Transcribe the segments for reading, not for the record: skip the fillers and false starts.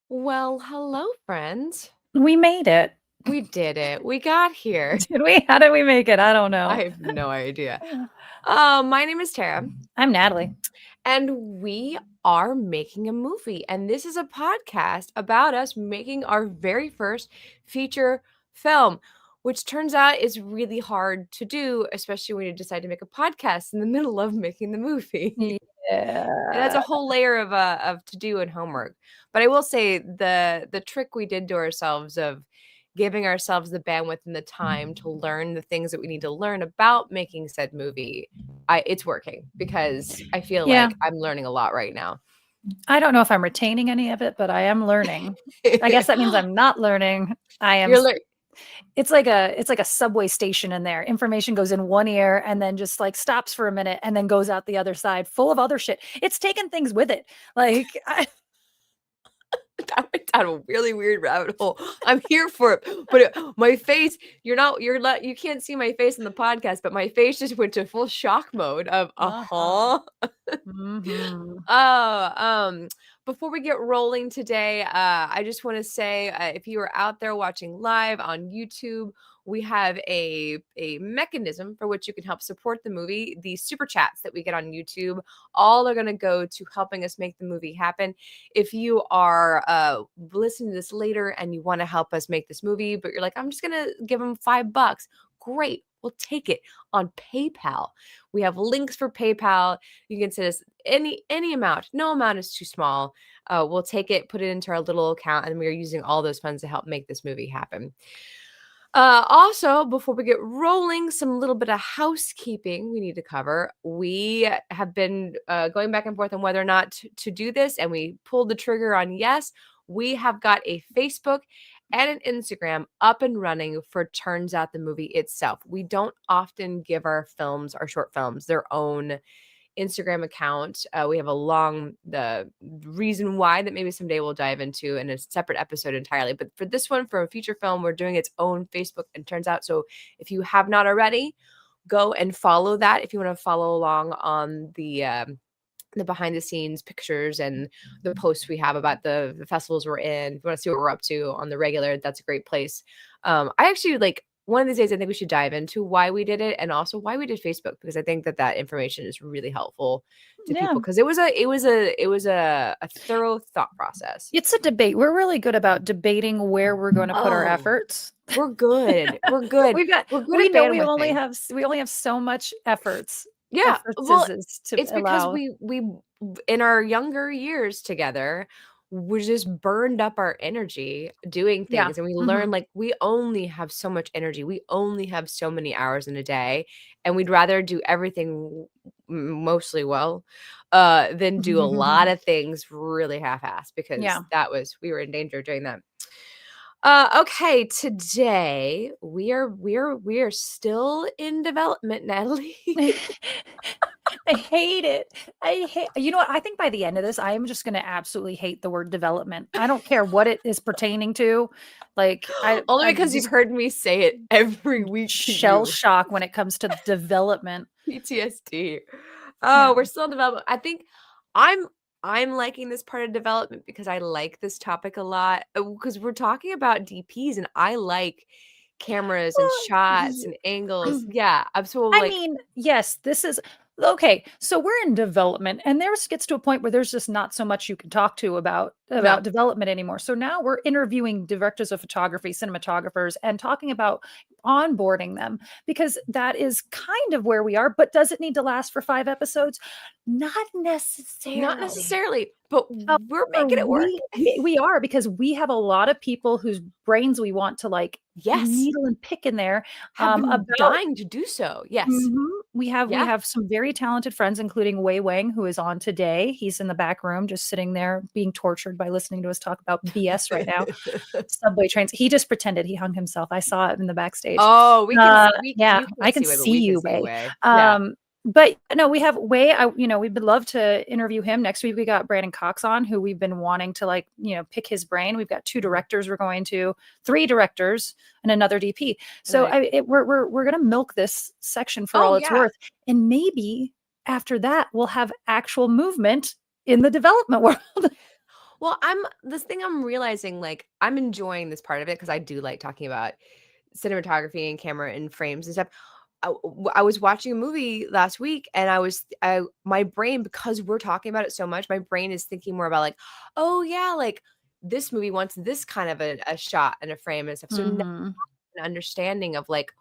Well, hello, friends. We made it. We did it. We got here. Did we? How did we make it? I don't know. I have no idea. My name is Tara, I'm Natalie. and we are making a movie. And this is a podcast about us making our very first feature film, which turns out is really hard to do, especially when you decide to make a podcast in the middle of making the movie. It has Yeah. a whole layer of to do and homework. But I will say the trick we did to ourselves of giving ourselves the bandwidth and the time to learn the things that we need to learn about making said movie, it's working because I feel Yeah. like I'm learning a lot right now. I don't know if I'm retaining any of it, but I am learning. I guess that means I'm not learning. I am. It's like a subway station in there. Information goes in one ear and then just like stops for a minute and then goes out the other side full of other shit. It's taken things with it. Like that went down a really weird rabbit hole. I'm here for it, but my face, you can't see my face in the podcast, but my face just went to full shock mode of Mm-hmm. Before we get rolling today, I just want to say, if you are out there watching live on YouTube, we have a mechanism for which you can help support the movie. The super chats that we get on YouTube, all are going to go to helping us make the movie happen. If you are listening to this later and you want to help us make this movie, but you're like, I'm just going to give them $5, great. We'll take it on PayPal. We have links for PayPal. You can send us any amount. No amount is too small. We'll take it, put it into our little account, and we're using all those funds to help make this movie happen. Also, before we get rolling, some little bit of housekeeping we need to cover. We have been going back and forth on whether or not to do this, and we pulled the trigger on yes. We have got a Facebook and an Instagram up and running for Turns Out the movie itself. We don't often give our short films, their own Instagram account. We have the reason why that maybe someday we'll dive into in a separate episode entirely. But for this one, for a feature film, we're doing its own Facebook and Turns Out. So if you have not already, go and follow that. If you want to follow along on the behind the scenes pictures and the posts we have about the festivals we're in. If you want to see what we're up to on the regular, that's a great place. I actually one of these days, I think we should dive into why we did it and also why we did Facebook, because I think that information is really helpful to people, because it was a thorough thought process. It's a debate. We're really good about debating where we're going to put our efforts. We're good. We're good. We know we only have so much efforts. Yeah, well, it's because we in our younger years together, we just burned up our energy doing things, and we learned like we only have so much energy. We only have so many hours in a day, and we'd rather do everything mostly well than do a lot of things really half-assed, because we were in danger of doing that. Okay, today we are still in development, Natalie. I hate it. You know what? I think by the end of this, I am just going to absolutely hate the word development. I don't care what it is pertaining to. Like, only because you've heard me say it every week. Shell shock when it comes to development. PTSD. Oh, we're still in development. I think I'm liking this part of development because I like this topic a lot, because we're talking about DPs and I like cameras and shots and angles. Yeah, absolutely. I mean, yes, this is okay. So we're in development, and there gets to a point where there's just not so much you can talk to about development anymore. So now we're interviewing directors of photography, cinematographers, and talking about onboarding them, because that is kind of where we are. But does it need to last for 5 episodes? Not necessarily. But we're making it work. We are, because we have a lot of people whose brains we want to needle and pick in there. Have been dying to do so. Yes. We Yeah. have some very talented friends, including Wey Wang, who is on today. He's in the back room, just sitting there being tortured by listening to us talk about BS right now. Subway trains. He just pretended he hung himself. I saw it in the backstage. Oh, we can we Yeah, you I can't can see Way, but see we can you, see Way. Way. Yeah. But no, we have Way. We would love to interview him next week. We got Brandon Cox on, who we've been wanting to pick his brain. We've got two Mhm. directors. We're going to three directors and another DP. So Right. we're gonna milk this section for Oh, all it's yeah. worth, and maybe after that we'll have actual movement in the development world. Well, this thing I'm realizing, like, I'm enjoying this part of it because I do like talking about cinematography and camera and frames and stuff. I was watching a movie last week and my brain, because we're talking about it so much, my brain is thinking more about like, oh yeah, like this movie wants this kind of a shot and a frame and stuff. So now Mhm. an understanding of like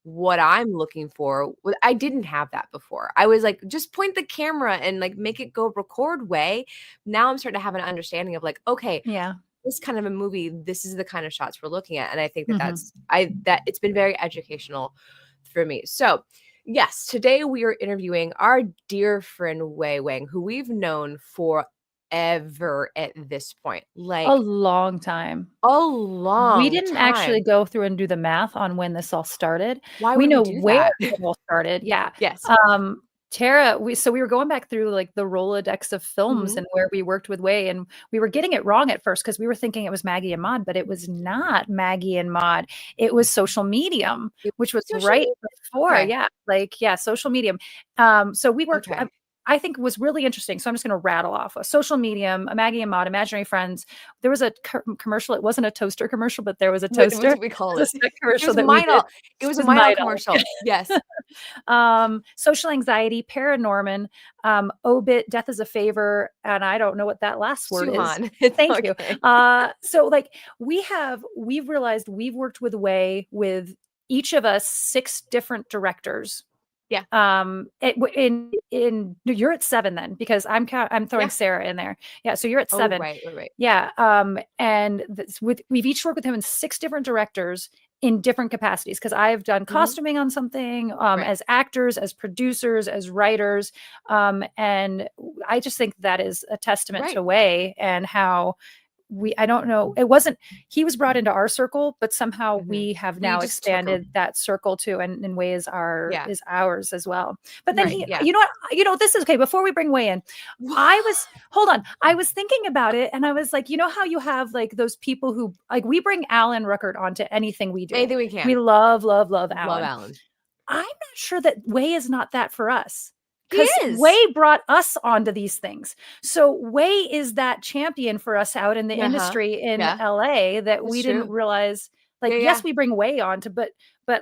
what I'm looking for. I didn't have that before. I was like, just point the camera and like make it go record way. Now I'm starting to have an understanding of like, okay, Yeah. this kind of a movie, this is the kind of shots we're looking at. And I think that Mhm. that it's been very educational for me. So, yes, today we are interviewing our dear friend Wei Wang, who we've known forever at this point, A like long time. a We long didn't actually time. go through and do the math on when this all started. Why We would we know do where that? it all started, yeah. Yes. Tara, we were going back through, like, the Rolodex of films Mhm. and where we worked with Way, and we were getting it wrong at first because we were thinking it was Maggie and Maude, but it was not Maggie and Maude. It was Social Medium, It which was social right media. before, Okay. yeah, Social Medium. So we worked Okay. I think was really interesting, so I'm just gonna rattle off a Social Medium, a Maggie and Maude, Imaginary Friends. There was a commercial. It wasn't a toaster commercial, but there was a What toaster. did we call It it? was a It commercial was that we did. Midol. It was a It was Midol Midol. commercial. Yes. Social Anxiety, Paranorman, Obit, Death is a Favor, and I don't know what that last word is. Suhan. It's Thank you. okay. So like we've realized we've worked with Way with each of us six different directors. Yeah. In you're at seven then because I'm throwing Yeah. Sarah in there. Yeah, so you're at Oh, seven. right, right, right. Yeah, and we've each worked with him in six different directors in different capacities because I've done Mhm. costuming on something, Right. as actors, as producers, as writers, and I just think that is a testament Right. to Way and how I don't know, it wasn't he was brought into our circle, but somehow Mhm. we have We now just took expanded them. that circle too, and in ways are Yeah. is ours as well. But then Right, yeah. you know what, this is okay. Before we bring Way in, hold on. I was thinking about it and I was like, you know how you have like those people who like we bring Alan Ruckert onto anything we do. Anything we We can. love, love, love Love Alan. Alan. I'm not sure that Way is not that for us He because is. Way brought us onto these things. So Way is that champion for us out in the Uh-huh. industry in Yeah, LA that that's we didn't true. realize. Like, Yeah, yes, yeah. we bring Way onto, but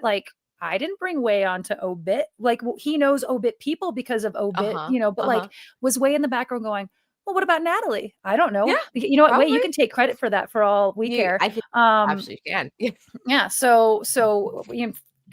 like I didn't bring Way onto Obit. Like he knows Obit people because of Obit, Uh-huh, but uh-huh. like was Way in the background going, well, what about Natalie? I don't Yeah, know. You know what, Way, you probably. can take credit for that for all we care. I think Um, absolutely can. Yeah. yeah, so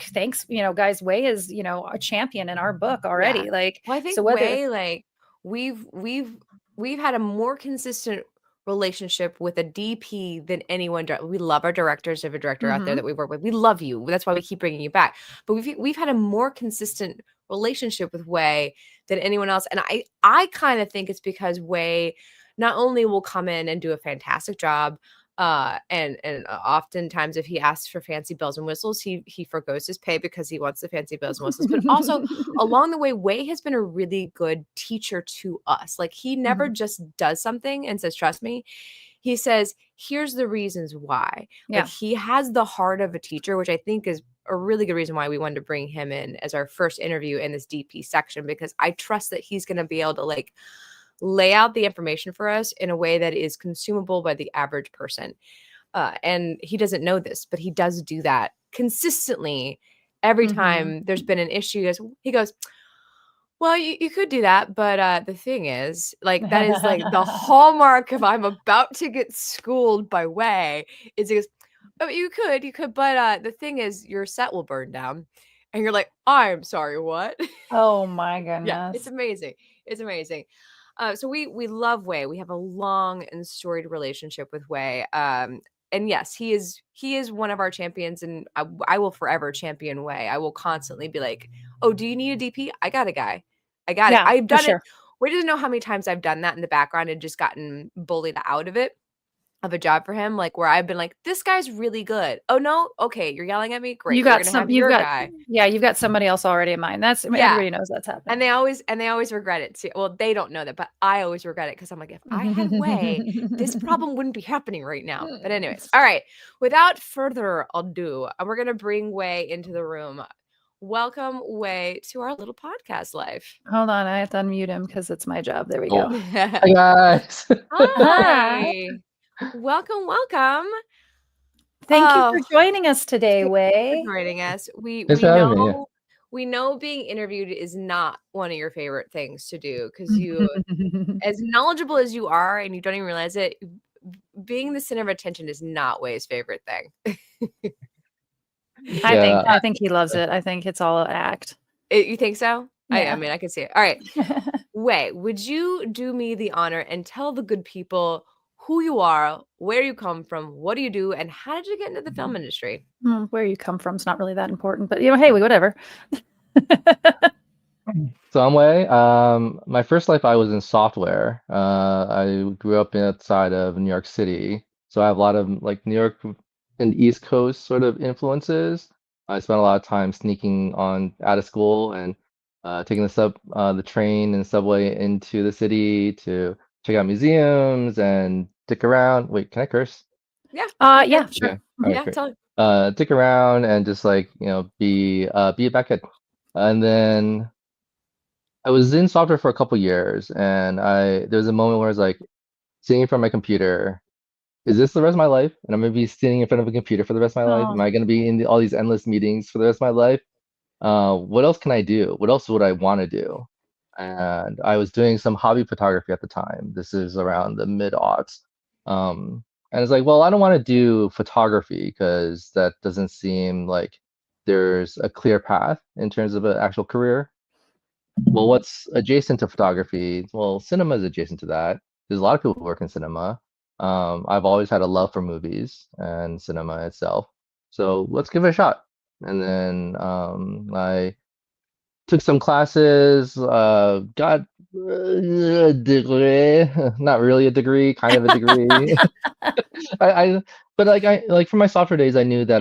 thanks, guys, Way is, a champion in our book Yeah. already. Like, Well, I think so whether Way, like, we've we've we've had a more consistent relationship with a DP than anyone we love our directors. If a director out there Mhm. that we work with, we love you. That's why we keep bringing you back. But we've had a more consistent relationship with Way than anyone else, and I kind of think it's because Way not only will come in and do a fantastic job, and oftentimes if he asks for fancy bells and whistles, he forgoes his pay because he wants the fancy bells and whistles. But also along the way, Way has been a really good teacher to us. Like he never Mhm. just does something and says, "Trust me." He says, "Here's the reasons why." Like Yeah. he has the heart of a teacher, which I think is a really good reason why we wanted to bring him in as our first interview in this DP section, because I trust that he's going to be able to like lay out the information for us in a way that is consumable by the average person. And he doesn't know this, but he does do that consistently every Mhm. time there's been an issue. He goes, well, you could do that, but the thing is, like, that is like the hallmark of I'm about to get schooled by Way. Is he goes, oh, you could, but the thing is, your set will burn down, and you're like, I'm sorry, what? Oh my Yeah, it's goodness. amazing. It's amazing. So we love Way. We have a long and storied relationship with Way. and yes, he is one of our champions, and I will forever champion Way. I will constantly be like, "Oh, do you need a DP? I got a guy. I got it." Yeah, I've for done it. sure. We didn't know how many times I've done that in the background and just gotten bullied out of a job for him, like where I've been like, "This guy's really good." Oh no, okay, you're yelling at me. You Great, you're got gonna have you've your got guy. yeah, you've got somebody else already in mind. That's Yeah, everybody knows that's happened. and they always regret it too. Well, they don't know that, but I always regret it because I'm like, if I had Way, this problem wouldn't be happening right now. But anyways, all right. Without further ado, we're gonna bring Way into the room. Welcome, Way, to our little podcast life. Hold on, I have to unmute him because it's my job. There we Oh, go. hi guys. Hi. Hi. Welcome, welcome. Thank you for Oh, joining us today, thank you for Way. joining us. We Thanks we for having me. Yeah. know being interviewed is not one of your favorite things to do because you, as knowledgeable as you are and you don't even realize it, being the center of attention is not Way's favorite thing. Yeah. I think he loves it. I think it's all an act. You think so? I Yeah. mean, I can see it. All right. Way, would you do me the honor and tell the good people who you are, where you come from, what do you do, and how did you get into the film industry? Where you come from is not really that important, but hey, whatever. So I'm Way. My first life I was in software. I grew up outside of New York City, so I have a lot of like New York and East Coast sort of influences. I spent a lot of time sneaking on out of school and taking the train and subway into the city to check out museums and dick around. Wait, can I curse? Yeah, you're Yeah, good. sure. Okay. All right, Yeah, great. tell me. Dick around and just like, be a backhead. And then I was in software for a couple years and there was a moment where I was like sitting in front of my computer. Is this the rest of my life? And I'm gonna be sitting in front of a computer for the rest of my life? Am Oh, I gonna be in all these endless meetings for the rest of my life? What else can I do? What else would I want to do? And I was doing some hobby photography at the time. This is around the mid-aughts. And it's like, well, I don't want to do photography because that doesn't seem like there's a clear path in terms of an actual career. Well, what's adjacent to photography? Well, cinema is adjacent to that. There's a lot of people who work in cinema. I've always had a love for movies and cinema itself. So let's give it a shot. And then I took some classes, got a degree, not really a degree, kind of a degree. I but like for my software days, I knew that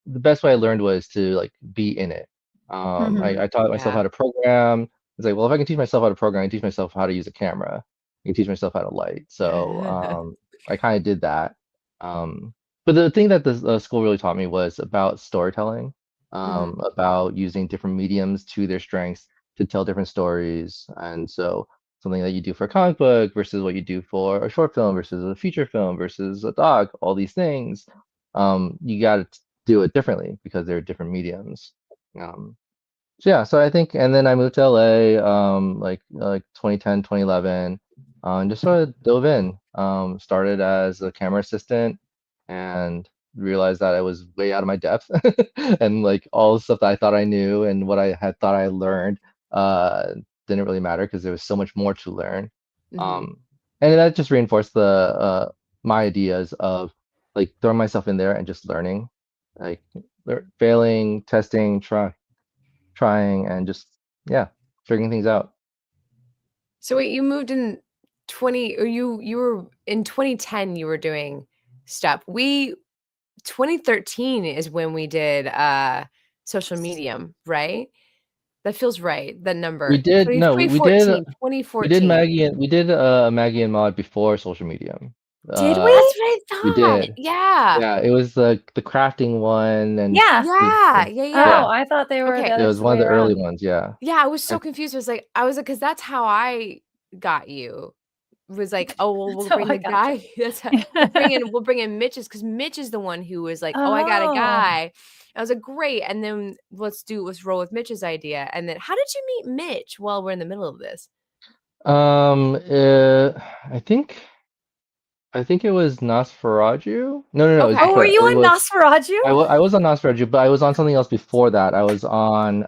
the best way I learned was to like be in it. mhm. I taught myself Yeah. how to program. It's like, well, if I can teach myself how to program, I can teach myself how to use a camera. I can teach myself how to light. So I kind of did that. But the thing that the school really taught me was about storytelling, Mhm. about using different mediums to their strengths to tell different stories. And so something that you do for a comic book versus what you do for a short film versus a feature film versus a doc, all these things, you got to do it differently because they're different mediums. Um, so yeah, so I think, and then I moved to LA, like 2010, 2011, and just sort of dove in. Started as a camera assistant and realized that I was way out of my depth and like all the stuff that I thought I knew and what I had thought I learned uh, didn't really matter because there was so much more to learn. Mhm. Um, and that just reinforced the my ideas of like throwing myself in there and just learning, like failing, testing, trying and just yeah, figuring things out. So wait, you moved in 20 or you were in 2010 you were doing stuff. 2013 is when we did social medium, right? That feels right. The We number. did 20, no, we did 2014. Maggie and Mod before social media. Did Uh, That's we? what I we thought. did. Yeah. Yeah, it was the crafting one and Yeah. Yeah. Yeah. Oh, Yeah. yeah, I thought they were Okay. the it other was one way of the early around. ones. Yeah, Yeah, I was so and confused. I was like, because that's how I got you. Was like, oh well, we'll So bring I the gotcha. guy. That's how, we'll bring in Mitch's because Mitch is the one who was like, oh, I got a Oh. guy. I was like, great. And then let's roll with Mitch's idea. And then how did you meet Mitch while we're in the middle of this? um, uh, I think I think it was Nosferatu. No, it was Oh, Okay. were you it on was Nosferatu? I was on Nosferatu, but I was on something else before that. I was on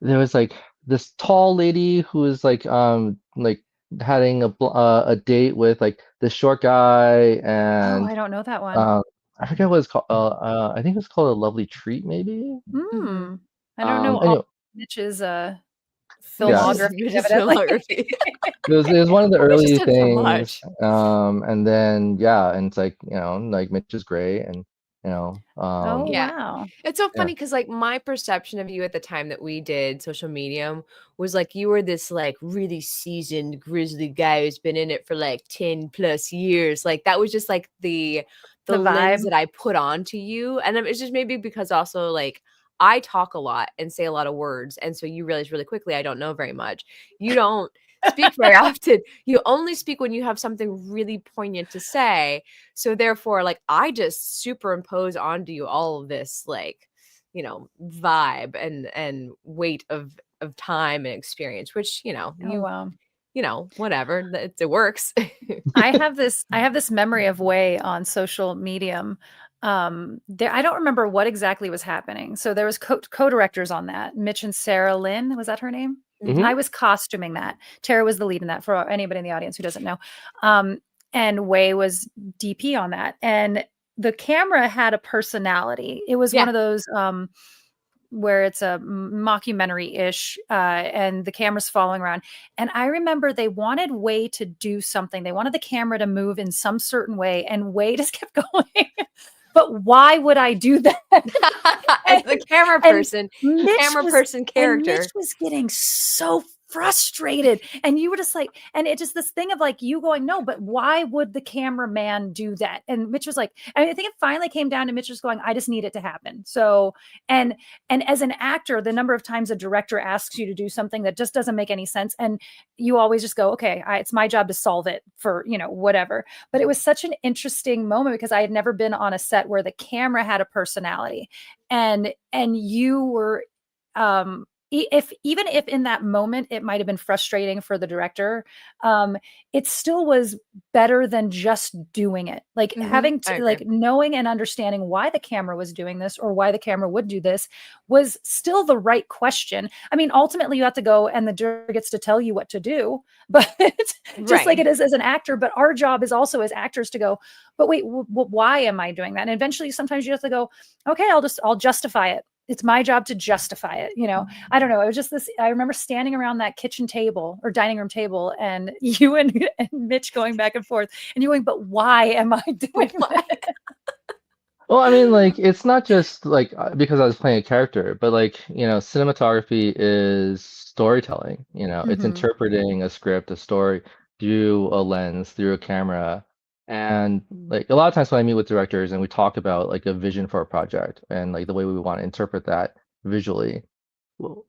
there was like this tall lady who was like having a date with like the short guy Oh, and I don't know that one. um I forget what it's called. I think it's called A Lovely Treat, maybe. Mhm. Hmm. I don't know all Anyway, Mitch's yeah, filmography, Mitch's evidently. filmography. it was one of the Well, Mitch has early done so things. much. And then yeah, and it's like, like Mitch is great, and Oh, Yeah. wow. It's so yeah. funny because, like, my perception of you at the time that we did Social Medium was like you were this like really seasoned grizzly guy who's been in it for like 10 plus years. Like that was just like the The lens vibe. that I put onto you. And then it's just maybe because also like I talk a lot and say a lot of words. And so you realize really quickly I don't know very much. You don't speak very often. You only speak when you have something really poignant to say. So therefore, like I just superimpose onto you all of this like, vibe and weight of time and experience, which, Oh, wow. whatever. It works. I have this memory of Way on social medium. There I don't remember what exactly was happening. So there was co-directors on that. Mitch and Sarah Lynn, was that her name? Hmm. I Mhm. was costuming that. Tara was the lead in that for anybody in the audience who doesn't know. Um, and Way was DP on that. And the camera had a personality. It was one Yeah. of those where it's a mockumentary-ish, and the camera's following around. And I remember they wanted Way to do something. They wanted the camera to move in some certain way, and Way just kept going. But why would I do that? As and, the camera and person, Mitch camera was person and Mitch character. was getting so frustrated. And you were just like, and it just this thing of like you going, no, but why would the cameraman do that? And Mitch was like, I think it finally came down to Mitch just going, I just need it to happen. So, and and as an actor, the number of times a director asks you to do something that just doesn't make any sense, and you always just go, okay, it's my job to solve it for whatever. But it was such an interesting moment because I had never been on a set where the camera had a personality, and you were if even if in that moment it might have been frustrating for the director, um it still was better than just doing it, like Mhm. having I to agree. like knowing and understanding why the camera was doing this or why the camera would do this was still the right question. I mean, ultimately you have to go and the director gets to tell you what to do, but just like Right. it is as an actor. But our job is also as actors to go, but wait, why am I doing that? And eventually sometimes you have to go, okay, I'll justify it. It's my job to justify it. I don't know. It was just this. I remember standing around that kitchen table or dining room table, and you and Mitch going back and forth, and you going, "But why am I doing Why? this?" Well, I mean, like, it's not just like because I was playing a character, but like, cinematography is storytelling. It's Hmm. interpreting a script, a story through a lens, through a camera. And like a lot of times when I meet with directors and we talk about like a vision for a project and like the way we want to interpret that visually, well,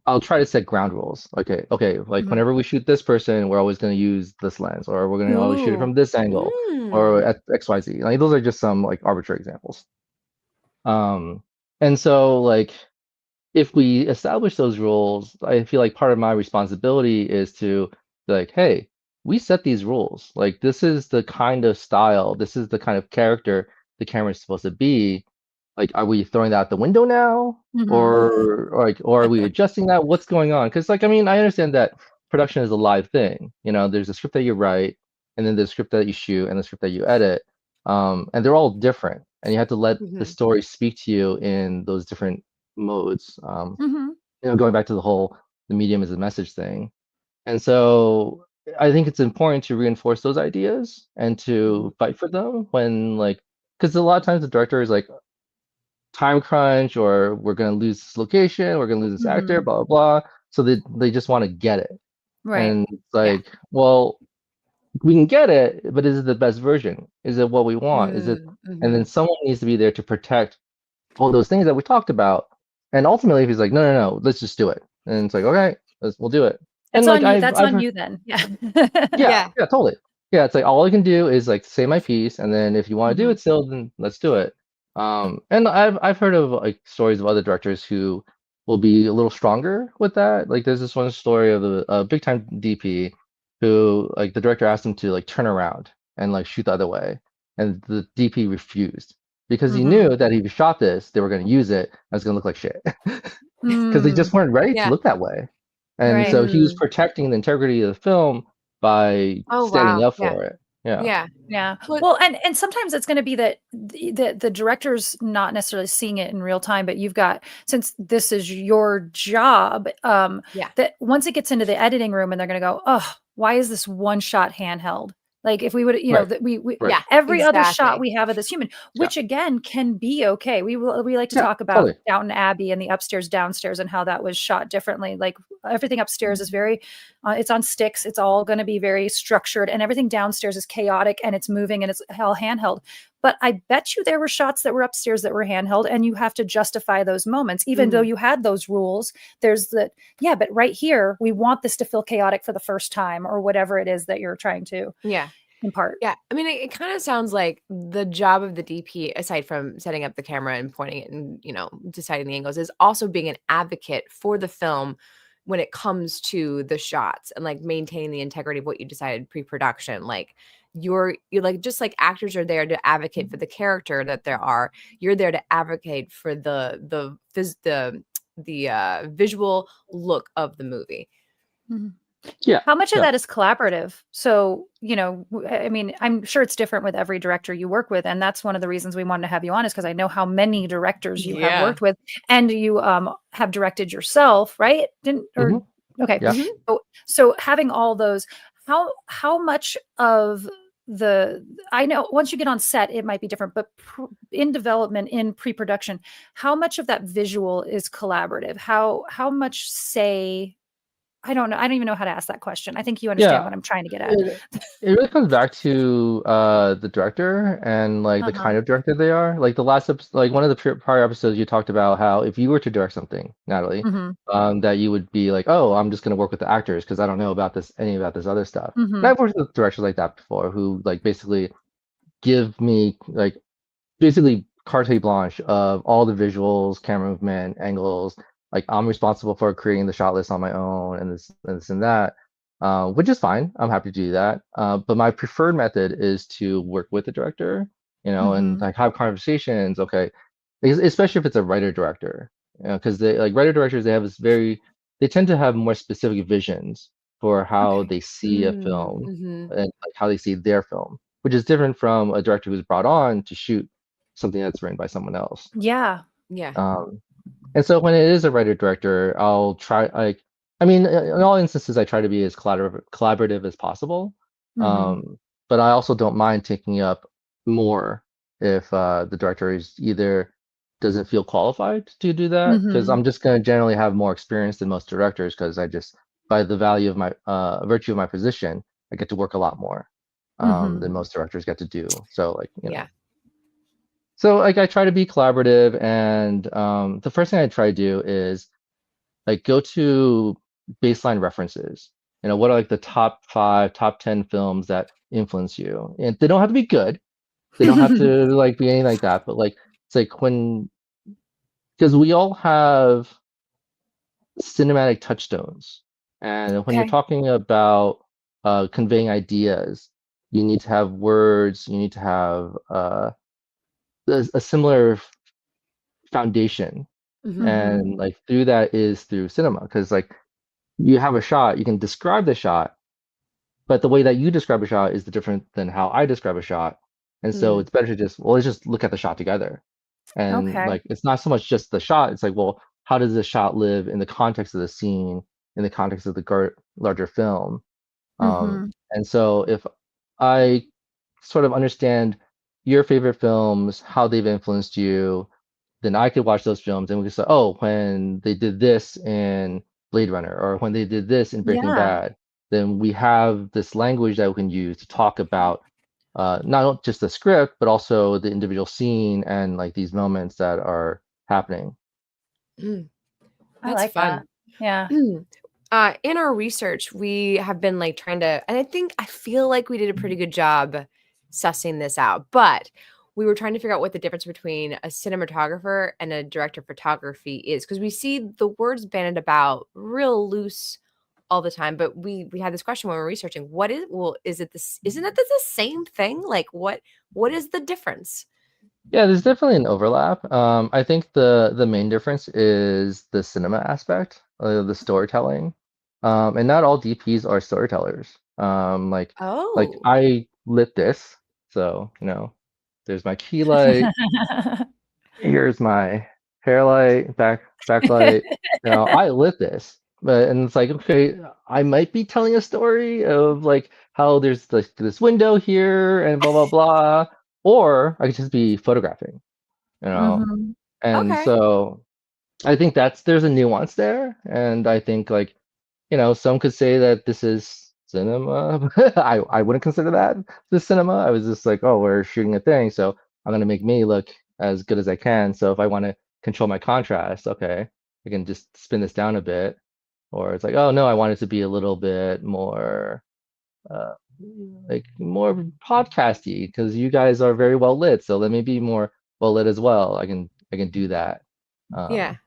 I'll try to set ground rules. Okay, like Hmm. whenever we shoot this person, we're always going to use this lens, or we're going to always shoot it Ooh. from this angle, or Mm. at XYZ. Like those are just some like arbitrary examples. Um, and so like if we establish those rules, I feel like part of my responsibility is to be like, hey, we set these rules. Like this is the kind of style, this is the kind of character the camera is supposed to be. Like, are we throwing that out the window now? Hmm. Or are we adjusting that? What's going on? Because like I mean, I understand that production is a live thing. There's a script that you write, and then there's a script that you shoot, and the script that you edit. And they're all different, and you have to let the Mhm. story speak to you in those different modes. Hmm. Going back to the whole the medium is a message thing. And so I think it's important to reinforce those ideas and Mhm. to fight for them when like because a lot of times the director is like time crunch or we're gonna lose this location, we're gonna lose this actor, Hmm. blah blah blah. So they just want to get it. Right. And it's Yeah. like, well, we can get it, but is it the best version? Is it what we want? Is it Mm. and then Mhm. someone needs to be there to protect all those things that we talked about. And ultimately, if he's like, no, no, no, let's just do it. And it's like, okay, we'll do it. And That's like on you. I've That's I've on you then. Yeah. yeah, Yeah. yeah, totally. Yeah, it's like all I can do is like say my piece, and then if you want to do Hmm. it still, then let's do it. And I've heard of like stories of other directors who will be a little stronger with that. Like there's this one story of a big time DP who like the director asked him to like turn around and like shoot the other way, and the DP refused because he Hmm. knew that if he shot this, they were going to use it, and it's going to look like shit because they Mm. just weren't ready to Yeah. look that way. And Right. so he was Mm. protecting the integrity of the film, by Oh, standing wow. up Yeah. for it. Yeah. Yeah. Yeah. Well, Well, and sometimes it's gonna be that the director's not necessarily seeing it in real time, but you've got, since this is your job, yeah. that once it gets into the editing room and they're gonna go, "Oh, why is this one shot handheld?" Like, if we would, Right. that we Right. Yeah, every other shot exactly. we have of this human, Yeah. which again can be okay. We like to Yeah. talk about Totally. Downton Abbey and the upstairs, downstairs, and how that was shot differently. Like, everything upstairs is very, it's on sticks. It's all going to be very structured, and everything downstairs is chaotic and it's moving and it's all handheld. But I bet you there were shots that were upstairs that were handheld, and you have to justify those moments, even though Mhm. you had those rules. There's the, yeah, but right here, we want this to feel chaotic for the first time, or whatever it is that you're trying to Yeah. impart. Yeah, I mean, it kinda sounds like the job of the DP, aside from setting up the camera and pointing it and, deciding the angles, is also being an advocate for the film when it comes to the shots and, like, maintaining the integrity of what you decided pre-production. Like, you're like, just like actors are there to advocate for the character that there are, you're there to advocate for the visual look of the movie. Mhm. Yeah. How much of Yeah. that is collaborative? So, I mean, I'm sure it's different with every director you work with, and that's one of the reasons we wanted to have you on, is because I know how many directors you have Yeah. worked with, and you have directed yourself, right? Didn't or Hmm. okay. Yeah. Mhm. So having all those, how much of the, I know once you get on set it might be different, but in development, in pre-production, how much of that visual is collaborative? How much say, I don't know. I don't even know how to ask that question. I think you understand Yeah. what I'm trying to get at. It really comes back to the director and like the Uh-huh. kind of director they are. Like the last episode, like one of the prior episodes, you talked about how if you were to direct something, Natalie, Mhm. that you would be like, oh, I'm just gonna work with the actors because I don't know about any about this other stuff. And Mhm. I've worked with directors like that before who like basically give me like basically carte blanche of all the visuals, camera movement, angles. Like I'm responsible for creating the shot list on my own and this and that, which is fine. I'm happy to do that. But my preferred method is to work with the director, and Mhm. like have conversations. Okay, especially if it's a writer director, because they like writer directors. They tend to have more specific visions for how Okay. they see a Mm, film mhm. and like how they see their film, which is different from a director who's brought on to shoot something that's written by someone else. Yeah. Yeah. Um, and so when it is a writer director, I'll try like I mean, in all instances, I try to be as collaborative as possible. Mhm. Um, but I also don't mind taking up more if the director is either doesn't feel qualified to do that, because Mhm. I'm just going to generally have more experience than most directors, because I just by the value of my virtue of my position, I get to work a lot more than Mhm. most directors get to do. So like Yeah. so like I try to be collaborative, and the first thing I try to do is like go to baseline references. What are like the top 5, top 10 films that influence you? And they don't have to be good. They don't have to like be anything like that. But like it's like when because we all have cinematic touchstones, and when you're Okay. talking about conveying ideas, you need to have words. You need to have a similar foundation, Mhm. Mhm. and like through that is through cinema, because like you have a shot, you can describe the shot, but the way that you describe a shot is different than how I describe a shot. And so Mm. it's better to just, well, let's just look at the shot together. And Okay. like it's not so much just the shot, it's like, well, how does the shot live in the context of the scene, in the context of the larger film? Mhm. And so if I sort of understand your favorite films, how they've influenced you, then I could watch those films and we could say, oh, when they did this in Blade Runner or when they did this in Breaking Yeah. Bad, then we have this language that we can use to talk about not just the script, but also the individual scene and like these moments that are happening. Mm. I That's like that. fun. Yeah. In our research, we have been like trying to, and I feel like we did a pretty good job sussing this out, but we were trying to figure out what the difference between a cinematographer and a director of photography is, because we see the words banded about real loose all the time. But we had this question when we were researching, what is, well, is it this, isn't it the same thing? Like what is the difference? Yeah, there's definitely an overlap. I think the main difference is the cinema aspect, the storytelling. And not all DPs are storytellers. Like Oh. I lit this, so there's my key light. Here's my hair light, backlight. I lit this, and it's like, okay, I might be telling a story of like how there's this window here and blah blah blah, or I could just be photographing, you know. Mhm. And Okay. so I think there's a nuance there, and I think like some could say that this is cinema. I wouldn't consider that the cinema. I was just like, oh, we're shooting a thing, so I'm gonna make me look as good as I can. So if I want to control my contrast, okay, I can just spin this down a bit. Or it's like, oh no, I want it to be a little bit more uh like more podcasty because you guys are very well lit. So let me be more well lit as well. I can do that. Yeah. Um,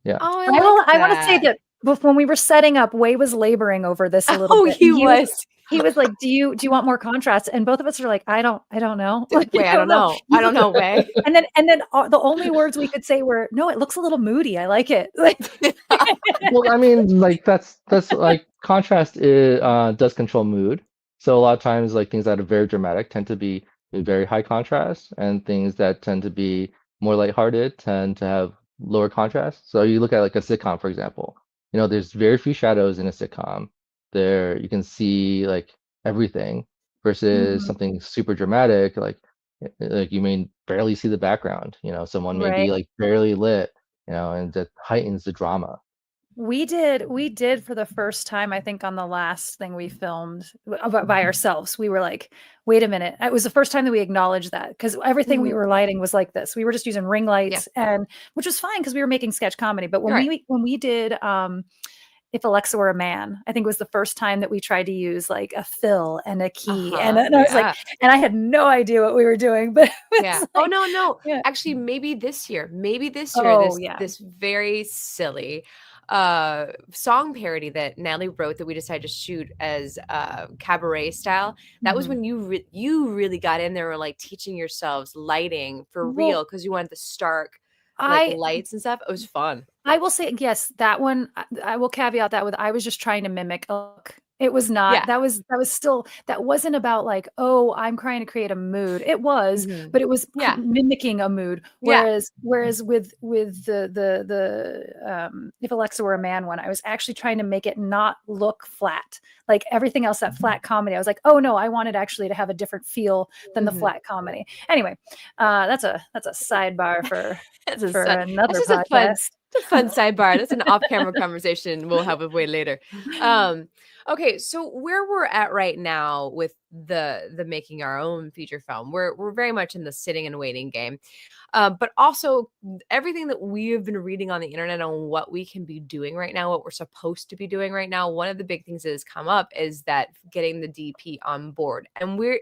yeah. Oh, I like I wanna say that. that when we were setting up, Wei was laboring over this a little Oh, bit, and he was. he was like, "Do you want more contrast?" And both of us are like, "I don't know." Like, "I Wait, I don't don't know." know. I don't know, Way. And then the only words we could say were, "No, it looks a little moody. I like it." Like Well, I mean, like that's like contrast does control mood. So a lot of times, like things that are very dramatic tend to be very high contrast, and things that tend to be more lighthearted tend to have lower contrast. So you look at like a sitcom, for example. There's very few shadows in a sitcom. There you can see like everything versus Mhm. something super dramatic, like you may barely see the background. Someone may Right. be like barely lit, and that heightens the drama. We did for the first time, I think on the last thing we filmed by ourselves. We were like, "Wait a minute." It was the first time that we acknowledged that because everything we Mhm. were lighting was like this. We were just using ring Yeah. lights and which was fine because we were making sketch comedy. But when Right. we did If Alexa Were a Man, I think was the first time that we tried to use like a fill and a key. And, Uh-huh. and I was like, Yeah. and I had no idea what we were doing, but it Yeah. was Oh, like, no, no. yeah. Actually, maybe this year, Oh this yeah. this very silly song parody that Natalie wrote that we decided to shoot as cabaret style. That was Mhm. when you really got in there and like teaching yourselves lighting for Well, real because you wanted the stark like I lights and stuff. It was fun. I will say, yes, that one, I will caveat that with I was just trying to mimic a look. It was not Yeah. that was still that wasn't about like, "Oh, I'm trying to create a mood." It was, Hmm. but it was Yeah. mimicking a mood. Yeah. Whereas with the If Alexa Were a Man one, I was actually trying to make it not look flat. Like everything else, that flat comedy, I was like, "Oh, no, I wanted actually to have a different feel than the Hmm. flat comedy." Anyway, that's a sidebar for That's another just a fun podcast. it's a fun sidebar. That's an off-camera conversation we'll have with way later. Um, okay, so where we're at right now with the making our own feature film, we're very much in the sitting and waiting game. But also everything that we have been reading on the internet on what we can be doing right now, what we're supposed to be doing right now. One of the big things that has come up is that getting the DP on board, and we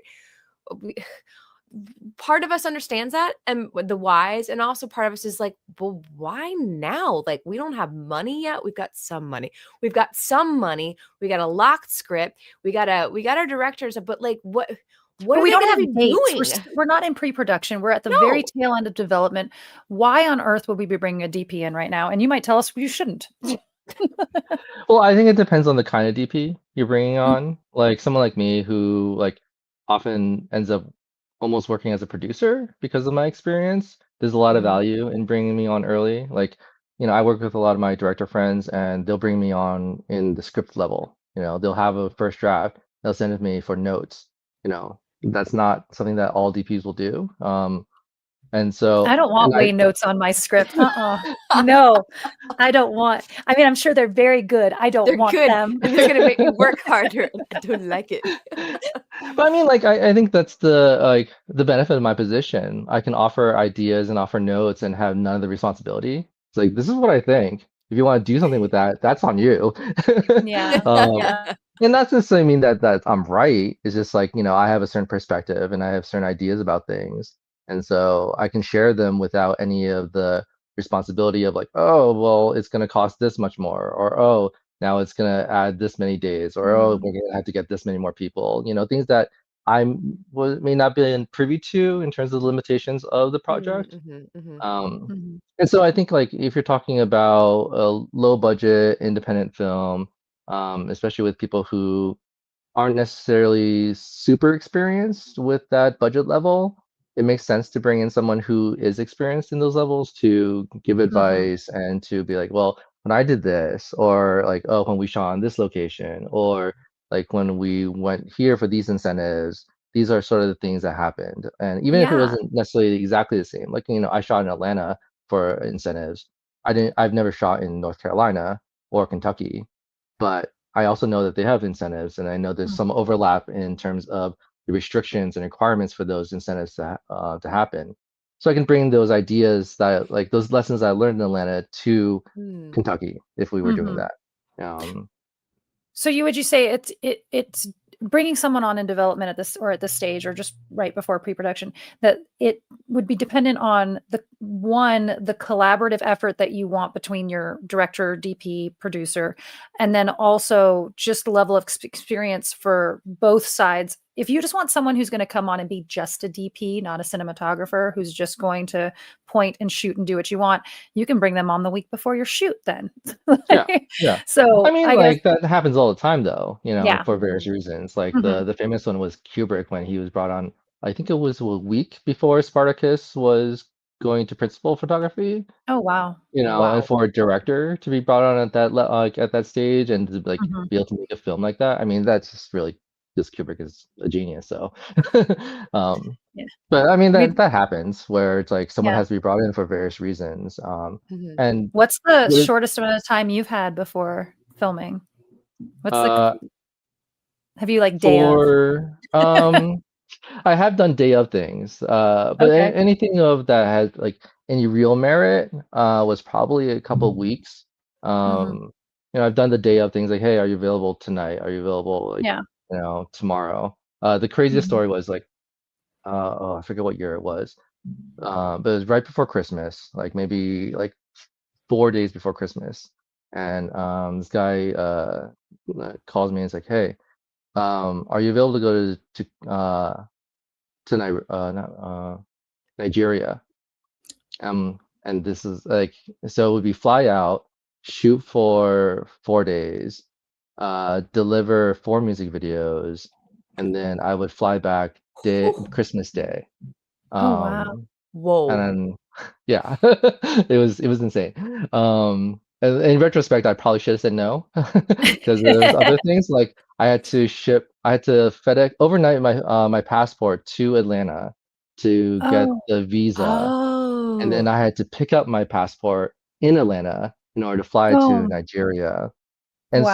part of us understands that and the whys, and also part of us is like, well, why now? Like, we don't have money yet. We've got some money, we got a locked script, we got our directors, but like, what But are we they don't going to have be dates. doing? We're not in pre-production. We're at the very No. tail end of development. Why on earth would we be bringing a DP in right now? And you might tell us you shouldn't. Well, I think it depends on the kind of DP you're bringing on. Like someone like me who like often ends up almost working as a producer because of my experience. There's a lot of Mhm. value in bringing me on early. Like, I work with a lot of my director friends and they'll bring me on in the script level. They'll have a first draft, they'll send it to me for notes. That's not something that all DPs will do. And I so, don't and want I way notes on my script. No, I don't want. I mean, I'm sure they're very good. I don't They're want good, them. and they're going to make me work harder, and I don't like it. But I mean, like, I think that's the benefit of my position. I can offer ideas and offer notes and have none of the responsibility. It's like this is what I think. If you want to do something with that, that's on you. Yeah, Um, yeah. and that's just I mean that I'm right. It's just like, I have a certain perspective and I have certain ideas about things. And so I can share them without any of the responsibility of like, oh, well, it's going to cost this much more, or oh, now it's going to add this many days, or oh, Mhm, we're going to have to get this many more people. Things that may not be privy to in terms of the limitations of the Mhm, project. mhm, mhm. Um, mhm. and so I think like if you're talking about a low budget independent film, especially with people who aren't necessarily super experienced with that budget level, it makes sense to bring in someone who is experienced in those levels to give Mhm. advice and to be like, well, when I did this, or like, oh, when we shot on this location, or like when we went here for these incentives, these are sort of the things that happened. And even if it Yeah. wasn't necessarily exactly the same, like, I shot in Atlanta for incentives. I've never shot in North Carolina or Kentucky, but I also know that they have incentives, and I know there's Mm. some overlap in terms of the restrictions and requirements for those incentives to happen. So I can bring those ideas that like those lessons I learned in Atlanta to Mm. Kentucky if we were doing Mhm. that. Um, So would you say it's bringing someone on in development at this or at this stage or just right before pre-production that it would be dependent on the collaborative effort that you want between your director, DP, producer, and then also just the level of experience for both sides. If you just want someone who's going to come on and be just a DP, not a cinematographer, who's just going to point and shoot and do what you want, you can bring them on the week before your shoot then. yeah, yeah. I So mean, I guess, like that happens all the time, though. yeah. For various reasons. Like Mhm. the famous one was Kubrick when he was brought on. I think it was a week before Spartacus was going to principal photography. Oh, wow. And Wow. for a director to be brought on at like at that stage and to like Mhm. be able to make a film like that, I mean, that's just really just Kubrick is a genius. So, um, Yeah. but I mean We've that happens where it's like someone yeah. has to be brought in for various reasons. Mhm. And What's the what it, shortest amount of time you've had before filming? What's the uh have you, like, day of? for I have done day of things, but Okay. anything of that had like any real merit was probably a couple of weeks. Mhm. I've done the day of things like, hey, are you available tonight? Are you available like Yeah. tomorrow? The craziest Mhm. story was like, oh, I forget what year it was, but it was right before Christmas, like maybe like 4 days before Christmas, and this guy calls me and is like, hey, are you available to go to Nigeria. And this is like, so it would be fly out, shoot for 4 days, deliver 4 music videos, and then I would fly back Christmas Day. Oh, wow. Um, and Whoa. then yeah, it was insane. And in retrospect, I probably should have said no because there was other things like I had to FedEx overnight my passport to Atlanta to get Oh. the visa, and then Oh. I had to pick up my passport in Atlanta in order to fly to Oh, Nigeria. And wow.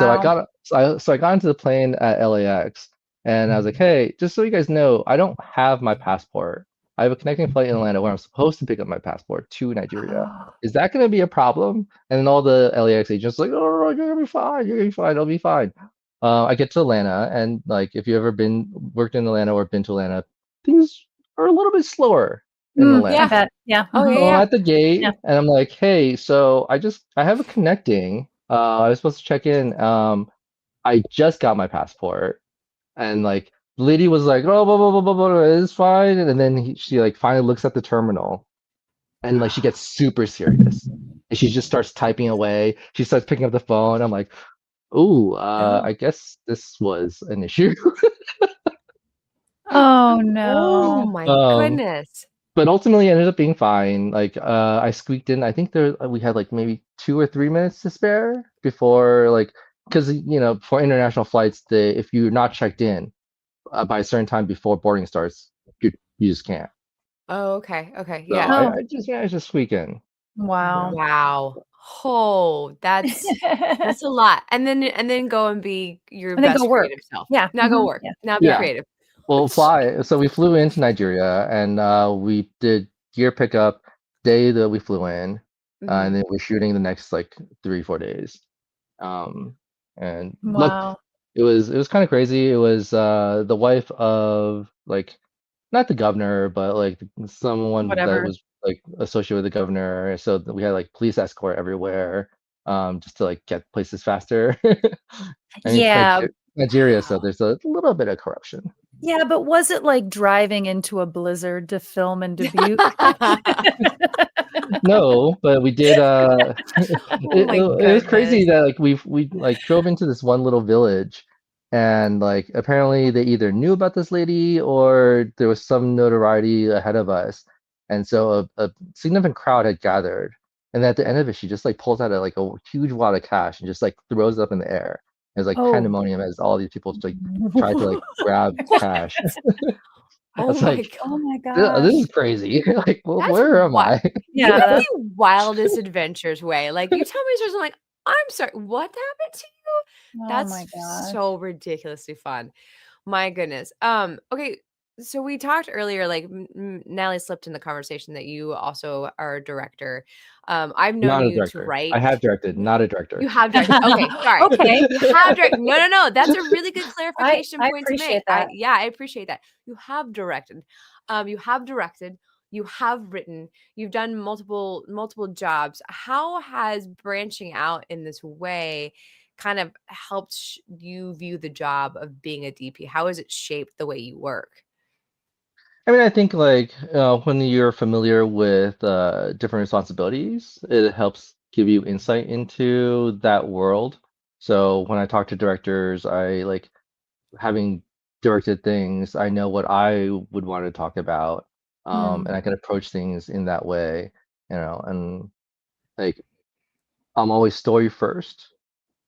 so I got into the plane at LAX, and I was like, "Hey, just so you guys know, I don't have my passport. I have a connecting flight in Atlanta where I'm supposed to pick up my passport to Nigeria. Oh. Is that going to be a problem?" And then all the LAX agents like, "Oh, no, no, you're gonna be fine. You're gonna be fine. It'll be fine." I get to Atlanta, and like, if you ever been worked in Atlanta or been to Atlanta, things are a little bit slower in I Yeah. Atlanta. bet. Yeah. Oh, yeah, Mhm. So I'm yeah. at the Yeah. gate and I'm like, hey, so I have a connecting. I was supposed to check in. I just got my passport, and like the lady was like, oh, blah, blah, blah, blah, blah, it's fine. And then she like finally looks at the terminal, and like she gets super serious, and she just starts typing away. She starts picking up the phone. I'm like, ooh, Oh. I guess this was an issue. Oh, Oh no. my um, goodness. but ultimately it ended up being fine. Like I squeaked in. I think we had like maybe 2 or 3 minutes to spare before like because for international flights, if you're not checked in by a certain time before boarding starts, you just can't. Oh, okay, okay, So yeah. I just squeak in. Wow. Wow. Oh, that's a lot. And then go and be your And then go best work. creative self. Yeah. Now go Mhm. work. Yeah. Now be Yeah. Yeah. creative. Well, fly. So we flew into Nigeria, and we did gear pickup day that we flew in, and Mhm. then we're shooting the next like 3 4 days. Um, and look, Wow. it was kind of crazy. It was the wife of like not the governor, but like someone that Whatever. was like associated with the governor. So we had like police escort everywhere, just to like get places faster. I mean, it's Yeah. Nigeria, so there's a little bit of corruption. Yeah, but was it like driving into a blizzard to film in Dubuque? No, but we did. Oh my It was crazy goodness. that like we like drove into this one little village, And like apparently they either knew about this lady or there was some notoriety ahead of us. And so a significant crowd had gathered. And at the end of it, she just like pulls out like a huge wad of cash and just like throws it up in the air. It's like Oh. pandemonium as all these people like try to like grab cash. I Oh was my like, Oh god. my this gosh. is crazy. Like, That's where am what I? you Yeah, have that's the wildest adventures, Way. Like, you tell me stories, I'm like, "I'm sorry, what happened to you?" oh my That's gosh. so ridiculously fun. My goodness. Okay, so we talked earlier, like, Natalie slipped in the conversation that you also are a director. I've known Not a you to director. I write. have directed, not a You director. have directed. Okay, sorry. Okay. You have directed. No, no, no. That's a really good I clarification I point to make. appreciate that. Yeah, I appreciate that. You have directed. You have directed. You have written. You've done multiple jobs. How has branching out in this way kind of helped you view the job of being a DP? How has it shaped the way you work? I mean, I think like when you're familiar with different responsibilities, it helps give you insight into that world. So when I talk to directors, I like having directed things, I know what I would want to talk about, and Mm, I can approach things in that way, and like I'm always story first,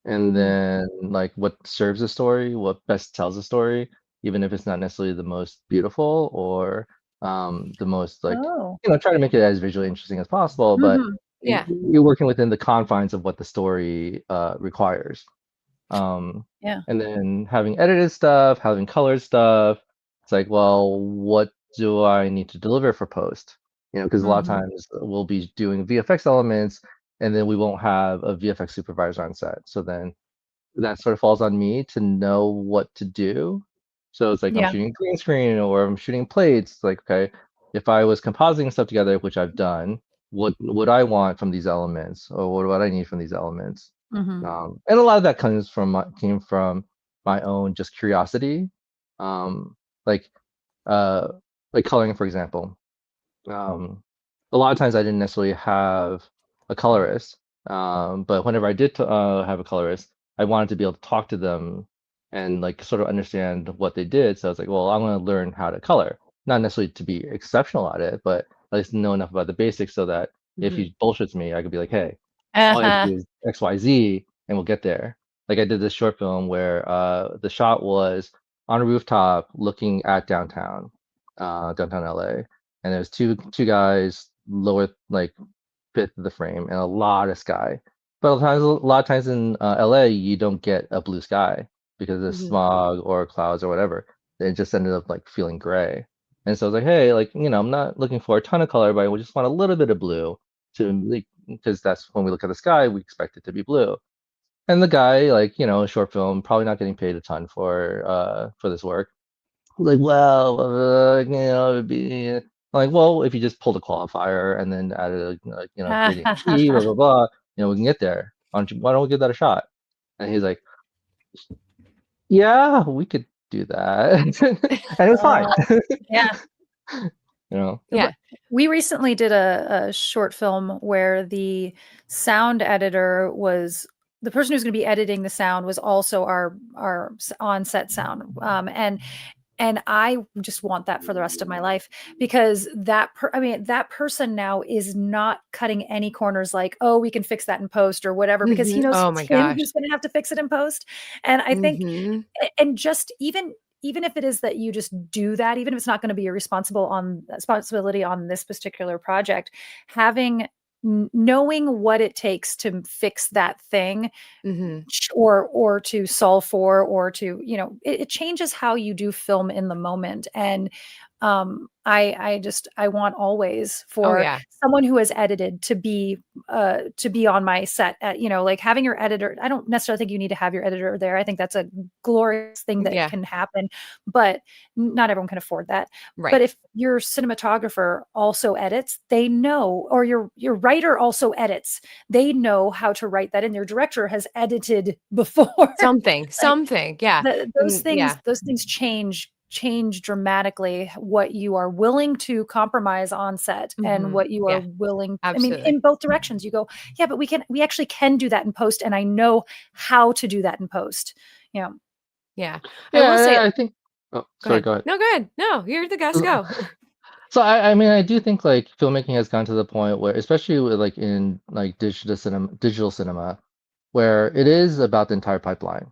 and mhm. then like what serves the story, what best tells the story, even if it's not necessarily the most beautiful or the most like Oh. try to make it as visually interesting as possible, but Mhm. Yeah. you're working within the confines of what the story requires. Um, Yeah. and then having edited stuff, having colored stuff, it's like, well, what do I need to deliver for post? Because a lot of Mhm. times we'll be doing VFX elements and then we won't have a VFX supervisor on set. So then that sort of falls on me to know what to do. So it's like I'm Yeah. shooting green screen or I'm shooting plates. It's like, okay, if I was compositing stuff together, which I've done, what would I want from these elements, or what would I need from these elements? Mhm. And a lot of that came from my own just curiosity, um, like uh, like coloring, for example. Um, a lot of times I didn't necessarily have a colorist, but whenever I did have a colorist, I wanted to be able to talk to them and like sort of understand what they did. So I was like, well, I'm going to learn how to color, not necessarily to be exceptional at it, but at least know enough about the basics so that if Mhm. he bullshits me, I could be like, hey, all I have to Uh-huh. do is X, Y, Z, and we'll get there. Like I did this short film where the shot was on a rooftop looking at downtown LA, and there's two guys lower like fifth of the frame and a lot of sky. But a lot of times in LA, you don't get a blue sky because of Mhm. smog or clouds or whatever. It just ended up like feeling gray. And so I was like, hey, like I'm not looking for a ton of color, but I just want a little bit of blue to like because that's when we look at the sky, we expect it to be blue. And the guy, like, short film, probably not getting paid a ton for this work, like, well, it'd be like, well, if you just pulled a qualifier and then added a, gradient key, blah blah blah, we can get there. Why don't we give that a shot? And he's like, yeah, we could do that, and it was fine. Oh, yeah. You know, Yeah. We recently did a short film where the sound editor was the person who's going to be editing the sound was also our on-set sound. And I just want that for the rest of my life because that person now is not cutting any corners like, oh, we can fix that in post or whatever, because he Mhm. knows Oh it's my him gosh. who's going to have to fix it in post. And I think Mhm. and just even if it is that you just do that, even if it's not going to be your responsibility on this particular project, having knowing what it takes to fix that thing Mhm. or to solve for or to it changes how you do film in the moment. And I want always Oh, for yeah. someone who has edited to be on my set at, like having your editor. I don't necessarily think you need to have your editor there. I think that's a glorious thing that Yeah. can happen, but not everyone can afford that. Right. But if your cinematographer also edits, they know, or your writer also edits, they know how to write that, and your director has edited before. Something, Like, something. Yeah. those things Yeah. change dramatically what you are willing to compromise on set and Mhm. what you are Yeah. willing, I mean, Absolutely. in both directions. You go, yeah, but we actually can do that in post, and I know how to do that in post. You know. Yeah. I will Yeah, say, I think. Oh, go sorry. ahead. Go ahead. No, go ahead. No, you're the guest. Go. So I mean I do think like filmmaking has gone to the point where, especially with like in like digital cinema, where it is about the entire pipeline,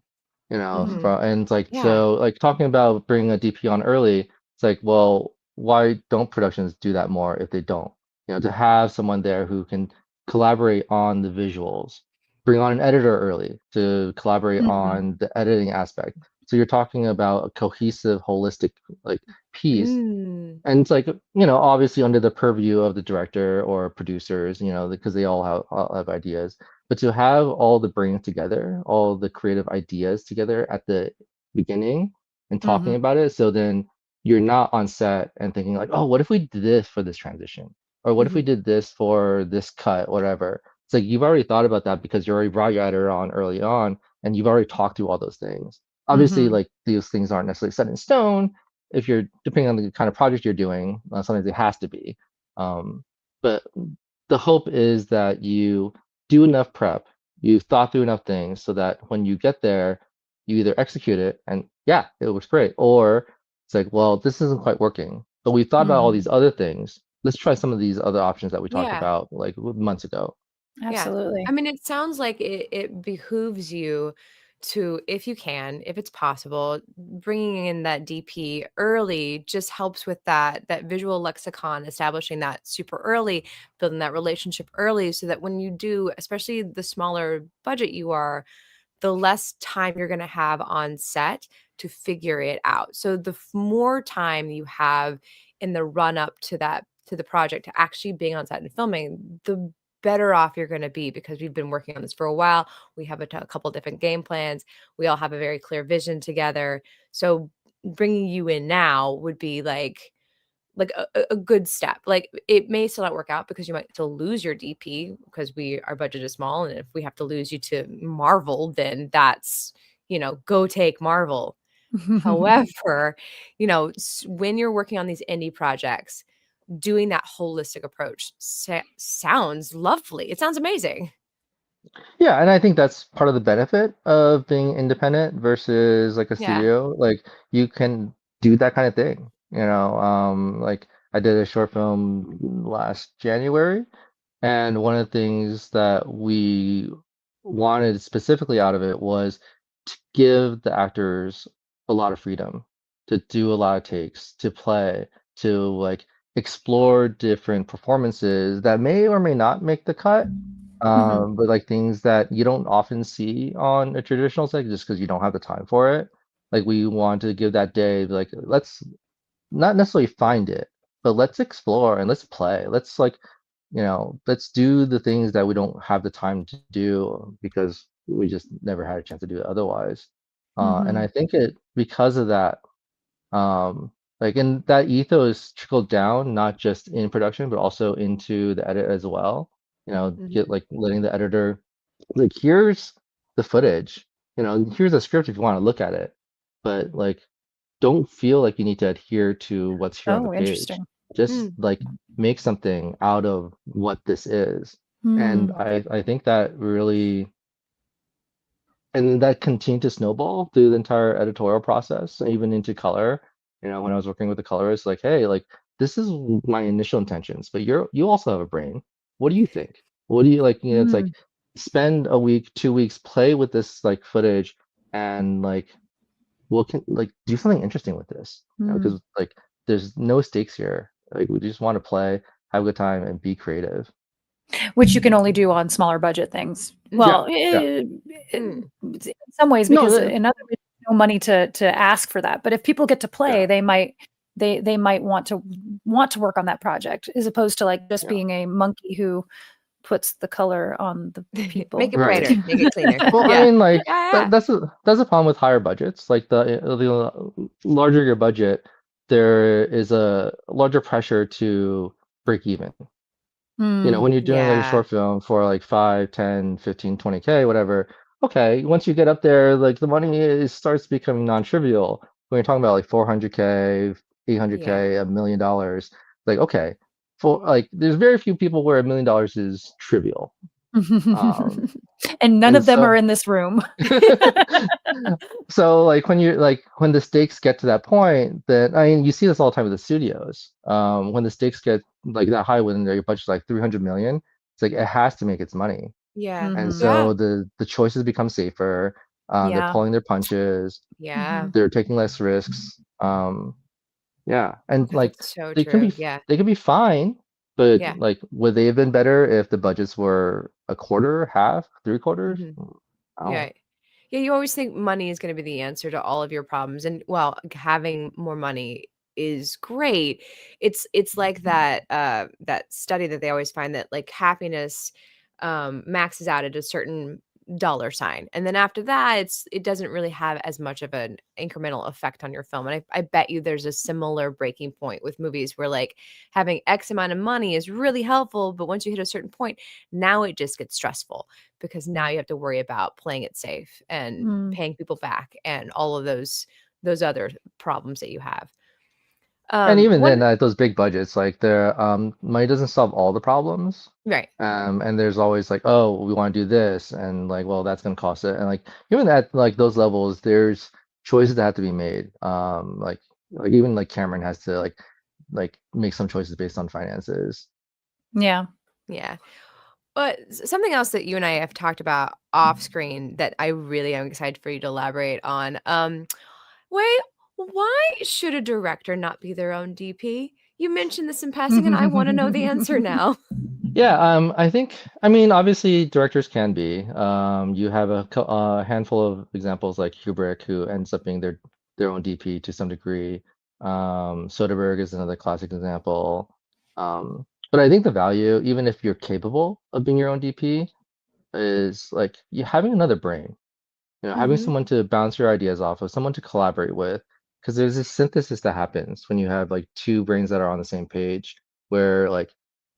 Hmm. from, and like, Yeah. so like talking about bringing a DP on early, it's like, well, why don't productions do that more if they don't? To have someone there who can collaborate on the visuals, bring on an editor early to collaborate Mhm. on the editing aspect. So you're talking about a cohesive, holistic like piece, Mm. and it's like, obviously under the purview of the director or producers, because they all have ideas. But to have all the brains together, all the creative ideas together at the beginning and talking Mhm. about it, so then you're not on set and thinking like, oh, what if we did this for this transition? Or what if we Hmm. did this for this cut, whatever. It's like you've already thought about that because you already brought your editor on early on and you've already talked through all those things. Obviously, Mhm. like these things aren't necessarily set in stone if you're depending on the kind of project you're doing, sometimes it has to be. But the hope is that you do enough prep, you thought through enough things so that when you get there, you either execute it and yeah, it works great, or it's like, well, this isn't quite working, but we thought about all Mhm. these other things. Let's try some of these other options that we talked Yeah. about like months ago. Yeah. I Absolutely. mean, it sounds like it behooves you to, if you can, if it's possible, bringing in that DP early just helps with that visual lexicon, establishing that super early, building that relationship early so that when you do, especially the smaller budget you are, the less time you're gonna have on set to figure it out. So the more time you have in the run up to the project, to actually being on set and filming, the better off you're gonna be because we've been working on this for a while. We have a couple different game plans. We all have a very clear vision together. So bringing you in now would be like a good step. Like, it may still not work out because you might still lose your DP because our budget is small, and if we have to lose you to Marvel, then that's, go take Marvel. However, when you're working on these indie projects, doing that holistic approach sounds lovely. It sounds amazing. Yeah, and I think that's part of the benefit of being independent versus like a Yeah. studio. Like you can do that kind of thing. Like I did a short film last January, and one of the things that we wanted specifically out of it was to give the actors a lot of freedom to do a lot of takes, to play, to like explore different performances that may or may not make the cut, Mhm. but like things that you don't often see on a traditional set just because you don't have the time for it. Like we want to give that day, like let's not necessarily find it, but let's explore and let's play. Let's like, let's do the things that we don't have the time to do because we just never had a chance to do it otherwise. And I Mhm. think it because of that, like, and that ethos trickled down not just in production but also into the edit as well. Mhm. Get like letting the editor like, here's the footage, here's a script if you want to look at it, but like don't feel like you need to adhere to what's here on the Oh, page. interesting. Just Mm. like make something out of what this is. And Mm. I think that really, and that continued to snowball through the entire editorial process, even into color. When I was working with the colorist, like, hey, like this is my initial intentions, but you also have a brain. What do you think? What do you like? It's like Mm. spend a week, 2 weeks, play with this like footage, and like we'll can like do something interesting with this. Mm. Because like there's no stakes here. Like we just want to play, have a good time, and be creative. Which you can only do on smaller budget things. Mhm. Yeah, Well, yeah. Mm. in some ways, No, because in other ways, no money to ask for that. But if people get to play, yeah, they might want to work on that project as opposed to like just yeah. being a monkey who puts the color on the Make people. it Right. brighter, make it cleaner. Well, I Yeah. mean, like Yeah, that's a problem with higher budgets. Like the larger your budget, there is a larger pressure to break even. Mm. When you're doing like a yeah. short film for like 5, 10, 15, 20K, whatever, okay, once you get up there, like the money starts becoming non-trivial. When you're talking about like 400K, Yeah. 800K, $1 million, like okay, for like there's very few people where $1 million is trivial. Um, And none And of them so are in this room. so like when the stakes get to that point, then I mean you see this all the time with the studios. When the stakes get like that high, when your budget's like 300 million, it's like it has to make its money. Yeah. And Mhm. Yeah. so the choices become safer. They're Yeah. pulling their punches. Yeah. Mhm. They're taking less risks. Yeah, and God, like that's so they can true. be Yeah. they can be fine, but Yeah. like would they have been better if the budgets were a quarter, half, three quarters? Mhm. I don't Yeah. know. Yeah, you always think money is gonna be the answer to all of your problems, and while having more money is great, it's like that study that they always find that, like, happiness, maxes out at a certain dollar sign, and then after that, it doesn't really have as much of an incremental effect on your film, and I bet you there's a similar breaking point with movies where, like, having X amount of money is really helpful, but once you hit a certain point, now it just gets stressful because now you have to worry about playing it safe and Mm. paying people back and all of those other problems that you have. And even One then, at those big budgets, like the money doesn't solve all the problems. right. And there's always like, oh, we want to do this, and like, well, that's gonna cost it. And like even at like those levels, there's choices that have to be made. Like even like Cameron has to like make some choices based on finances. Yeah. Yeah. But something else that you and I have talked about off screen that I really am excited for you to elaborate on. Wait, why should a director not be their own DP? You mentioned this in passing, and I want to know the answer now. Yeah, I think, I mean, obviously directors can be. You have a handful of examples like Kubrick, who ends up being their own DP to some degree. Soderbergh is another classic example. But I think the value, even if you're capable of being your own DP, is like you having another brain. Having Mhm. someone to bounce your ideas off of, someone to collaborate with, because there's this synthesis that happens when you have like two brains that are on the same page, where like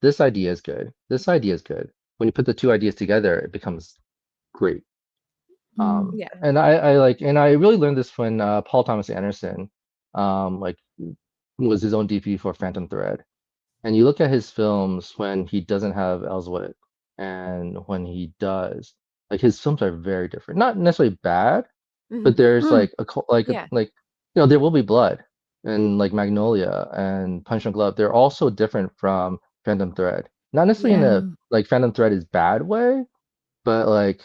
this idea is good, this idea is good. When you put the two ideas together, it becomes great. Mm. Yeah. And and I really learned this when Paul Thomas Anderson, like was his own DP for Phantom Thread. And you look at his films when he doesn't have Ellsworth and when he does, like his films are very different. Not necessarily bad, but Mhm. there's Mm. like Yeah. There Will Be Blood and like Magnolia and Punch and Glove. They're also different from Phantom Thread. Not necessarily in Yeah. a Mm. like Phantom Thread is bad way, but like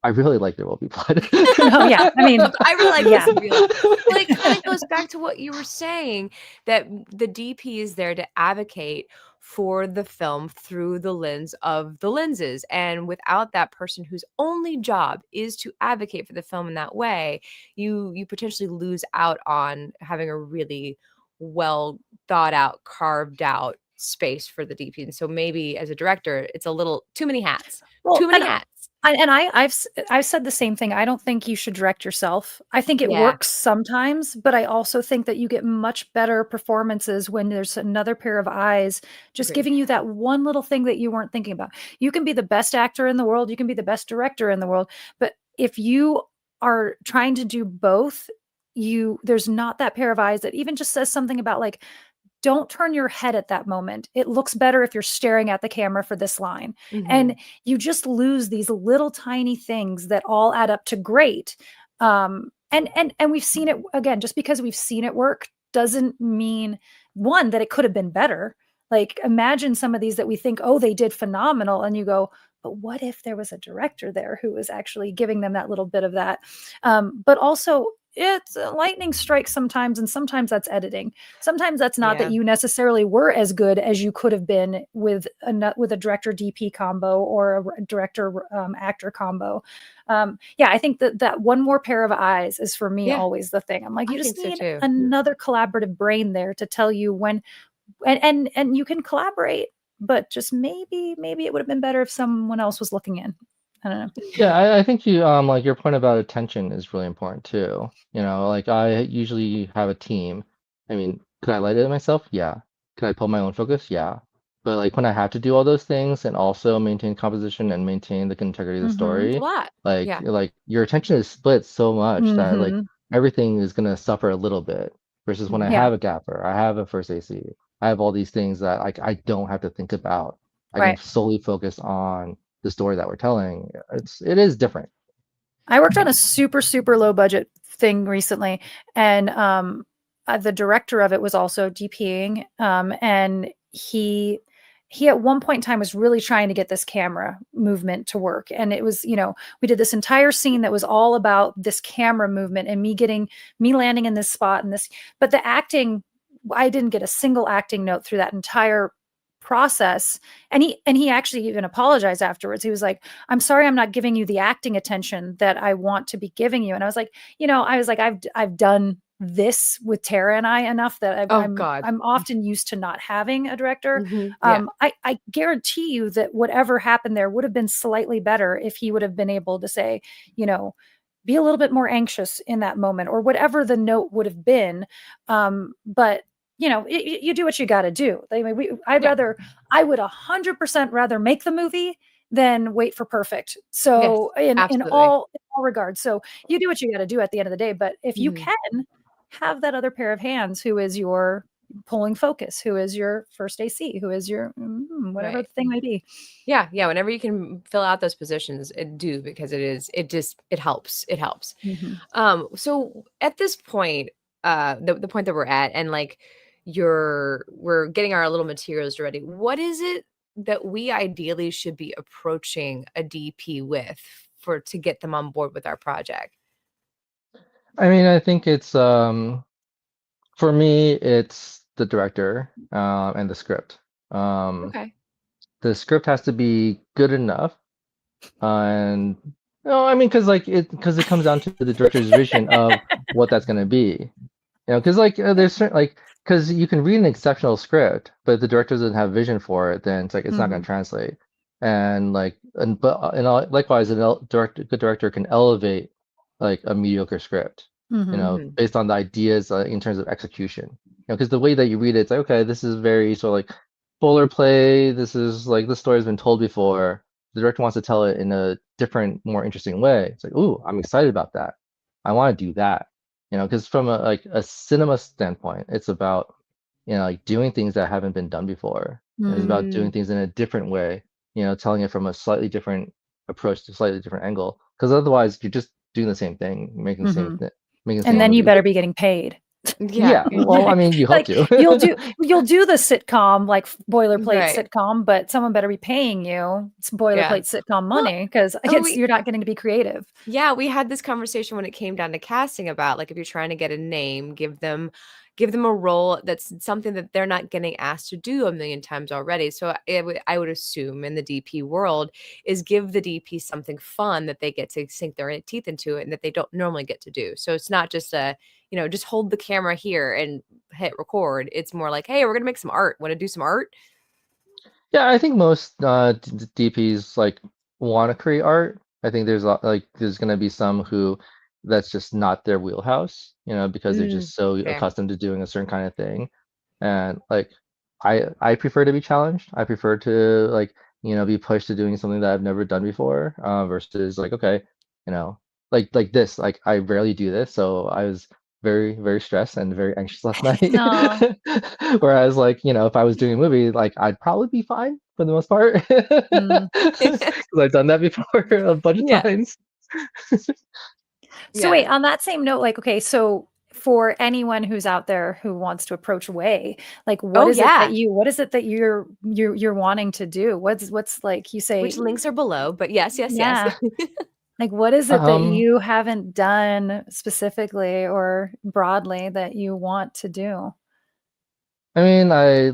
I really like There Will Be Blood. Oh, yeah. I mean, I really like this yeah. in real life. But it kinda goes back to what you were saying, that the DP is there to advocate for the film through the lens of the lenses, and without that person whose only job is to advocate for the film in that way, you potentially lose out on having a really well thought out, carved out space for the DP, and so maybe as a director, it's a little too many hats. Too Well, many hats. I've said the same thing. I don't think you should direct yourself. I think it Yeah, works sometimes, but I also think that you get much better performances when there's another pair of eyes just agreed. giving you that one little thing that you weren't thinking about. You can be the best actor in the world, you can be the best director in the world, but if you are trying to do both, you there's not that pair of eyes that even just says something about like don't turn your head at that moment. It looks better if you're staring at the camera for this line. And Mhm. you just lose these little tiny things that all add up to great. And we've seen it again, just because we've seen it work doesn't mean one that it could have been better. Like imagine some of these that we think, oh, they did phenomenal. And you go, but what if there was a director there who was actually giving them that little bit of that? But also, it's a lightning strikes sometimes, and sometimes that's editing. Sometimes that's not that Yeah. you necessarily were as good as you could have been with a director DP combo or a director actor combo. Yeah, I think that that one more pair of eyes is for me Yeah, always the thing. I'm like, you I just think so need too. another collaborative brain there to tell you when, and you can collaborate, but just maybe it would have been better if someone else was looking in. I don't know. Yeah, I think you like your point about attention is really important too. Like I usually have a team. I mean, could I light it myself? Yeah. Could I pull my own focus? Yeah. But like when I have to do all those things and also maintain composition and maintain the integrity of the Mm-hmm. It's a story, lot. like Yeah. like your attention is split so much that like Mm-hmm. everything is gonna suffer a little bit. Versus when I Mhm. Yeah. have a gaffer, I have a first AC, I have all these things that like I don't have to think about. I can Right. solely focus on the story that we're telling. It is different. I worked on a super, super low budget thing recently, and the director of it was also DPing, and he at one point in time was really trying to get this camera movement to work, and it was, we did this entire scene that was all about this camera movement and me landing in this spot and this, but the acting, I didn't get a single acting note through that entire process. And he actually even apologized afterwards. He was like, I'm sorry, I'm not giving you the acting attention that I want to be giving you. And I was like, I've done this with Tara and I enough that Oh God. I'm often used to not having a director. Yeah. I guarantee you that whatever happened there would have been slightly better if he would have been able to say, be a little bit more anxious in that moment, or whatever the note would have been. But you do what you got to do. I mean, Yeah. I would 100% rather make the movie than wait for perfect. Yes. So Absolutely. in all regards, so you do what you got to do at the end of the day. But if you Mhm. can have that other pair of hands, who is your pulling focus, who is your first AC, who is your whatever Right. the thing may be. Yeah, yeah, whenever you can fill out those positions, do because it helps. It helps. Mhm. So at this point, the point that we're at, and like we're getting our little materials ready. What is it that we ideally should be approaching a DP with for to get them on board with our project? I mean, I think it's for me, it's the director and the script. Um, Okay. the script has to be good enough, and no, I mean, because it comes down to the director's vision of what that's gonna be. Because there's certain because you can read an exceptional script, but if the director doesn't have vision for it, then it's not going Mhm. to translate. Likewise, good director can elevate like a mediocre script, Mhm. Mhm. based on the ideas in terms of execution. Because the way that you read it, it's like, okay, this is very sort of like boilerplate. This is like this story has been told before. The director wants to tell it in a different, more interesting way. It's like, ooh, I'm excited about that. I want to do that. Because from a cinema standpoint, it's about like doing things that haven't been done before. And it's about doing Mm, things in a different way. Telling it from a slightly different approach to a slightly different angle. Because otherwise, you're just doing the same thing, Mhm. making the And same then yeah. you movie. better be getting paid. Yeah. Yeah, well, I mean, you hope Like to. you'll do the sitcom, like boilerplate Right. sitcom, but someone better be paying you Yeah. boilerplate sitcom Well, money, because I oh, guess you're not getting to be creative. yeah, we had this conversation when it came down to casting about like if you're trying to get a name, give them a role that's something that they're not getting asked to do a million times already. So I would assume in the DP world is give the DP something fun that they get to sink their teeth into it and that they don't normally get to do. So it's not just just hold the camera here and hit record. It's more like, hey, we're gonna make some art. Want to do some art? Yeah, I think most DPs want to create art. I think there's gonna be some who that's just not their wheelhouse, because they're Mm, just so fair. accustomed to doing a certain kind of thing. And I prefer to be challenged. I prefer to be pushed to doing something that I've never done before, versus like, okay, you know, like this. Like I rarely do this, so I was very, very stressed and very anxious last night. No. Whereas if I was doing a movie, I'd probably be fine for the most part. Mm. Because I've done that before a bunch of Yeah. times. So Yeah. wait, on that same note, like, okay, so for anyone who's out there who wants to approach Way, like, Oh yeah. what is it that you're wanting to do? What's like you Which say, links are below, but yes, yes, yes. yeah. Like, what is it that Um, you haven't done specifically or broadly that you want to do? I mean, I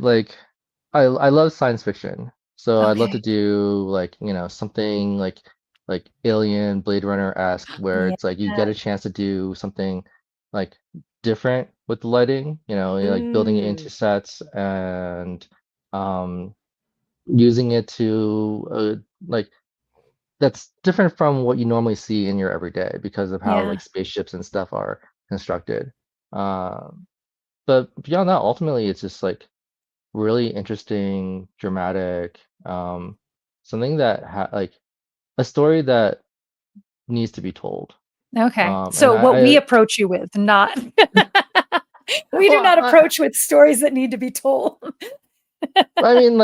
love science fiction, so I'd love to Okay. do something like Alien, Blade Runner-esque, where Yeah. it's like you get a chance to do something like different with the lighting, like building it into Mm, sets and um using it to like that's different from what you normally see in your everyday because of how Yeah. spaceships and stuff are constructed. Um, but beyond that, ultimately, it's just really interesting, dramatic, something that a story that needs to be told. Okay. And So what we approach you with, not we do well, not approach with stories that need to be told. I mean,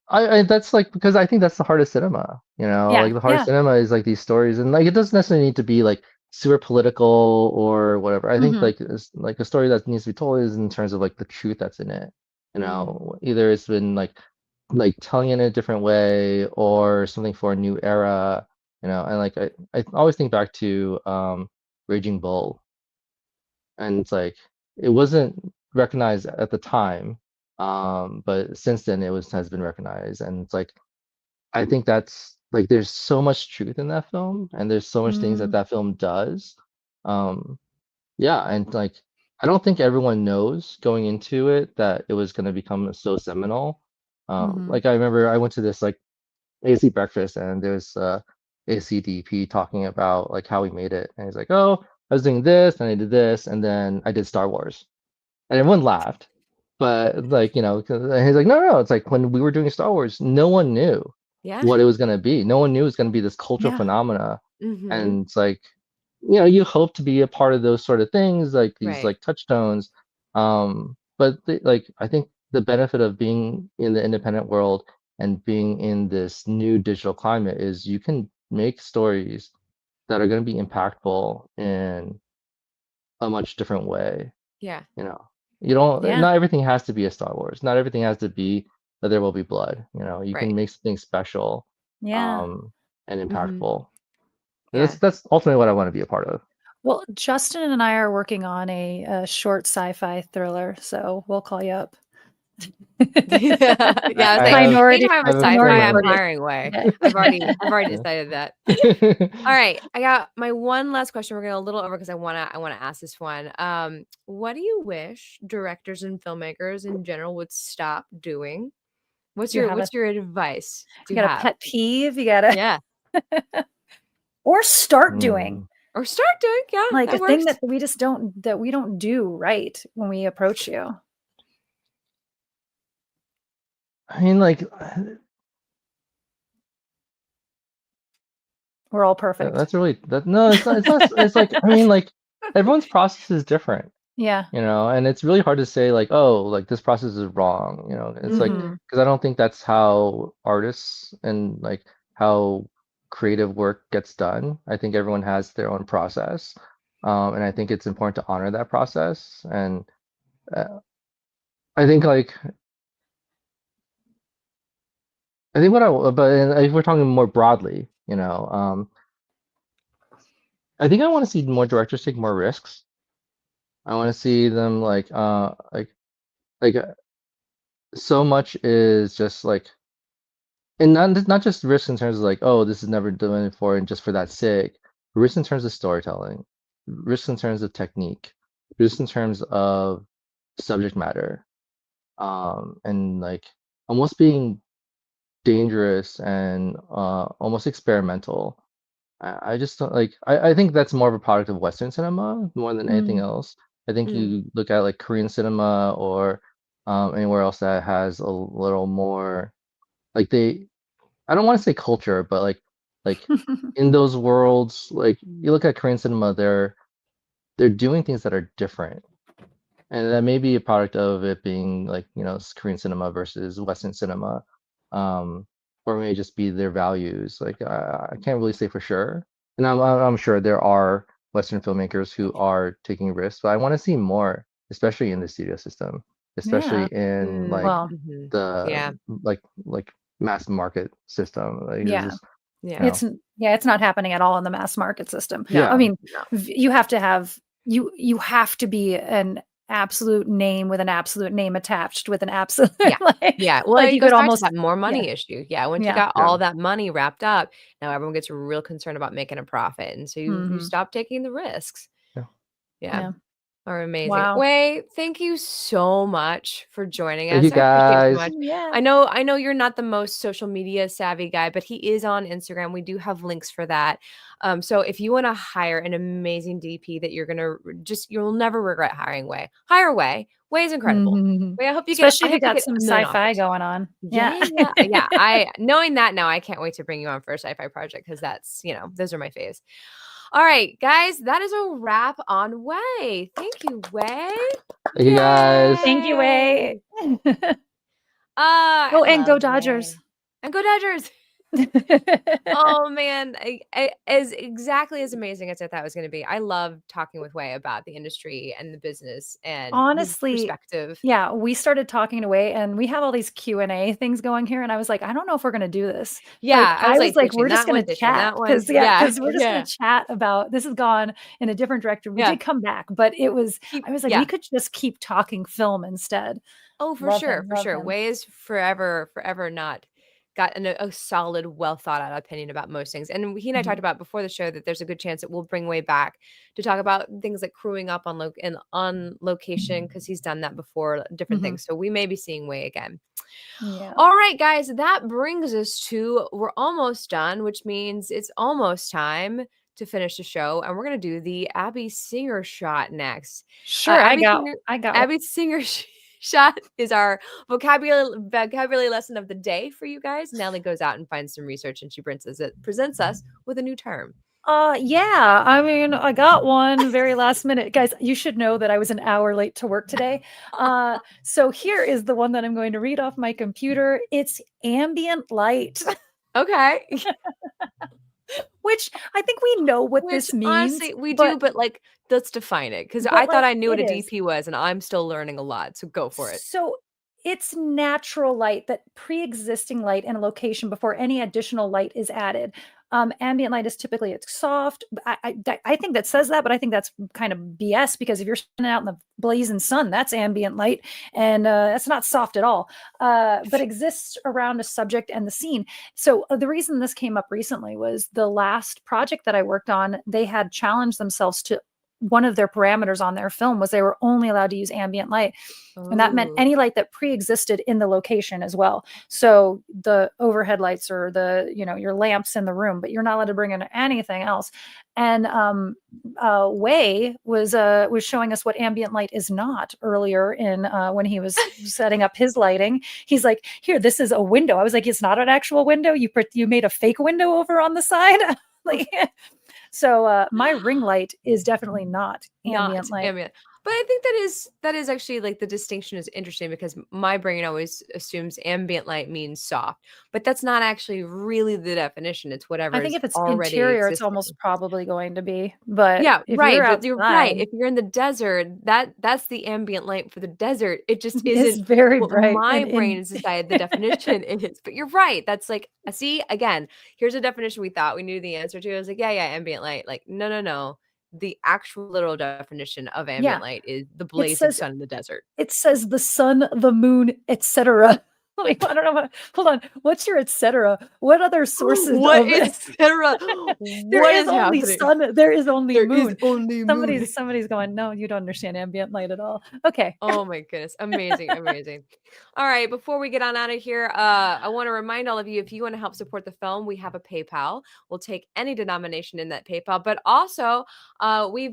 I that's like because I think that's the heart of cinema, you know, Yeah, like the heart of yeah. cinema is like these stories, and like it doesn't necessarily need to be like super political or whatever. I think Mhm, like it's like a story that needs to be told is in terms of like the truth that's in it. You Mm, know, either it's been like telling it in a different way or something for a new era, you know, and like I always think back to Raging Bull, and it's like it wasn't recognized at the time, but since then it was has been recognized, and it's like I think that's like there's so much truth in that film, and there's so much things that mm, that film does. Um, yeah, and like I don't think everyone knows going into it that it was going to become so seminal. mhm. Like I remember I went to this like AC breakfast, and there's ACDP talking about like how he made it, and he's like, "Oh, I was doing this, and I did this, and then I did Star Wars." And everyone laughed. But like, you know, and he's like, no, no, it's like when we were doing Star Wars, no one knew yeah. what it was gonna be. No one knew it was gonna be this cultural Yeah. phenomena. Mhm. And it's like, you know, you hope to be a part of those sort of things, like these Right. like touchstones. But like I think the benefit of being in the independent world and being in this new digital climate is you can make stories that are gonna be impactful in a much different way. Yeah. You know, you don't, Yeah. not everything has to be a Star Wars. Not everything has to be that There Will Be Blood. You know, you Right. can make something special, Yeah. um, and Mhm. impactful. And Yeah. that's ultimately what I want to be a part of. Well, Justin and I are working on a short sci-fi thriller, so we'll call you up. Yeah, I was I like, have Minority anytime I it's have a Minority sci-fi, I'm feeling. Report is hiring Way. yeah. I've already Yeah. decided that. All right, I got my one last question. We're going a little over because I wanna ask this one. What do you wish directors and filmmakers in general would stop doing? What's Do you your have a what's your advice do you you got a have? pet peeve you gotta Yeah, or start doing? Hmm. or start doing. Yeah, Like a that thing works. that we don't do right when we approach you. I mean, like We're all perfect. that's really that. No, it's not. It's not. It's like I mean, like everyone's process is different. Yeah. You know, and it's really hard to say like, oh, like this process is wrong, you know. It's like Mhm. Mhm. because I don't think that's how artists and like how creative work gets done. I think everyone has their own process, and I think it's important to honor that process. And uh, I think like I think what I but if we're talking more broadly, you know, I think I want to see more directors take more risks. I want to see them like so much is just like and not just risk in terms of like, oh, this is never done before and just for that sake. Risk in terms of storytelling, risk in terms of technique, risk in terms of subject matter, and like almost being dangerous and almost experimental. I just don't like I think that's more of a product of Western cinema more than anything Mm. else. I think Mm. you look at like Korean cinema or anywhere else that has a little more like they I don't want to say culture, but like in those worlds, like you look at Korean cinema, they're doing things that are different. And that may be a product of it being like, you know, Korean cinema versus Western cinema. Or it may just be their values. Like I can't really say for sure. And I'm sure there are Western filmmakers who are taking risks, but I want to see more, especially in the studio system, especially Yeah. in Mm. like Well, Mhm. the Yeah, like mass market system. Like it's yeah. just, yeah, you know, It's not happening at all in the mass market system. no, I yeah. mean, no, you have to have you have to be an absolute name with an absolute name attached with an absolute yeah, like yeah. Well, like it you goes could back to almost that more yeah. money issue. Yeah, once you Yeah. got Yeah. all that money wrapped up, now everyone gets real concerned about making a profit, and so you Mhm. stop taking the risks. Yeah. Yeah. Yeah. Are amazing. Wow. Wei, thank you so much for joining Thank you us. I appreciate it so guys. much. Yeah. I know you're not the most social media savvy guy, but he is on Instagram. We do have links for that. So if you want to hire an amazing DP that you're gonna just you'll never regret hiring Wei. Hire Wei. Wei is incredible. Mhm. Wei, Especially I if you hope you got get some a million sci-fi offers. going on. Yeah, Yeah. yeah, yeah. I knowing that now, I can't wait to bring you on for a sci-fi project because that's those are my faves. All right, guys, that is a wrap on Way. Thank you, Way. Thank you guys. Thank you, Way. Yay. I Oh, and go love Dodgers. Way. And go Dodgers! Oh, man, I as exactly as amazing as I thought it was gonna be. I love talking with Way about the industry and the business and his Honestly, perspective. yeah, we started talking away and we have all these Q&A things going here, and I was like, "I don't know if we're gonna do this." Like, Yeah, I was, I was like, like, ditching "We're just that gonna one, ditching chat," that one. because Yeah, because we're just gonna yeah, chat about this has gone in a different direction. We yeah. did come back, but it was Keep I was like, "We yeah. could just keep talking film instead." Oh, Love him, for love sure. him. Way is forever, forever not gotten a solid, well thought out opinion about most things. And he and I talked Mhm, about before the show that there's a good chance that we'll bring Way back to talk about things like crewing up on on location because he's done that before, different mhm. things. So we may be seeing Way again. Yeah. All right, guys, that brings us to we're almost done, which means it's almost time to finish the show, and we're gonna do the Abby Singer shot next. Sure, Abby I got one. Abby Singer shot is our vocabulary lesson of the day for you guys. Nellie goes out and finds some research, and she presents us with a new term. Yeah, I mean, I got one very last minute. Guys, you should know that I was an hour late to work today. So here is the one that I'm going to read off my computer. It's ambient light, Okay. which I think we know what Which this means, honestly we do, but like let's define it because I thought like I knew what it a is. DP was, and I'm still learning a lot. So go for it. So it's natural light, that pre-existing light in a location before any additional light is added. Ambient light is typically it's soft. I think that says that, but I think that's kind of BS because if you're standing out in the blazing sun, that's ambient light, and that's not soft at all. But exists around a subject and the scene. So the reason this came up recently was the last project that I worked on. They had challenged themselves to one of their parameters on their film was they were only allowed to use ambient light, and that meant Oh. any light that pre-existed in the location as well. So the overhead lights or the, your lamps in the room, but you're not allowed to bring in anything else. And Way was showing us what ambient light is not earlier in when he was setting up his lighting. He's like, "Here, this is a window." I was like, "It's not an actual window. You made a fake window over on the side." Like, so my ring light is definitely not Not ambient light. ambient. But I think that is actually like the distinction is interesting because my brain always assumes ambient light means soft, but that's not actually really the definition. It's I whatever think is if it's already interior, it's existing. almost probably going to be, but Yeah, if you're right, but you're right. outside, If you're in the desert, that's the ambient light for the desert. It just it's isn't very what bright my and brain in has decided the definition is. But you're right. That's like, see, again, here's a definition we thought we knew the answer to. I was like, yeah, yeah, ambient light. Like, no, no, no. The actual literal definition of yeah, ambient light is the it blazing says sun in the desert. it says the sun, the moon, etc. Like, I don't know what, hold on. What's your etc.? What other sources What of is Sarah? there What is is only happening? sun, there is only There is moon. only moon. Somebody's going, "No, you don't understand ambient light at all." Okay. Oh my goodness. Amazing, amazing. All right, before we get on out of here, I want to remind all of you if you want to help support the film, we have a PayPal. We'll take any denomination in that PayPal, but also we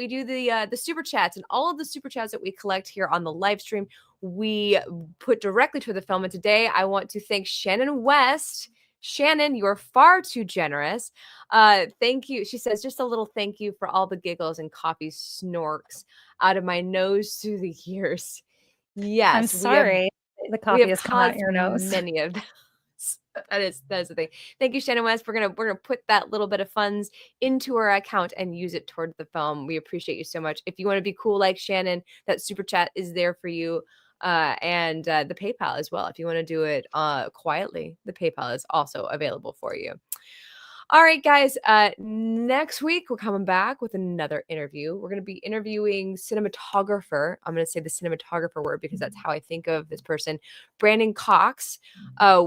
do the super chats and all of the super chats that we collect here on the live stream, we put directly to the film. And today I want to thank Shannon West. Shannon, you're far too generous. Thank you. She says, just a little thank you for all the giggles and coffee snorks out of my nose through the years. I'm Yes, sorry. The we coffee have has come out caused your nose. many of those. That is the thing. Thank you, Shannon West. We're gonna put that little bit of funds into our account and use it towards the film. We appreciate you so much. If you want to be cool like Shannon, that super chat is there for you. And the PayPal as well. If you want to do it quietly, the PayPal is also available for you. All right, guys. Next week we're coming back with another interview. We're going to be interviewing cinematographer. I'm going to say the cinematographer word because that's how I think of this person, Brandon Cox.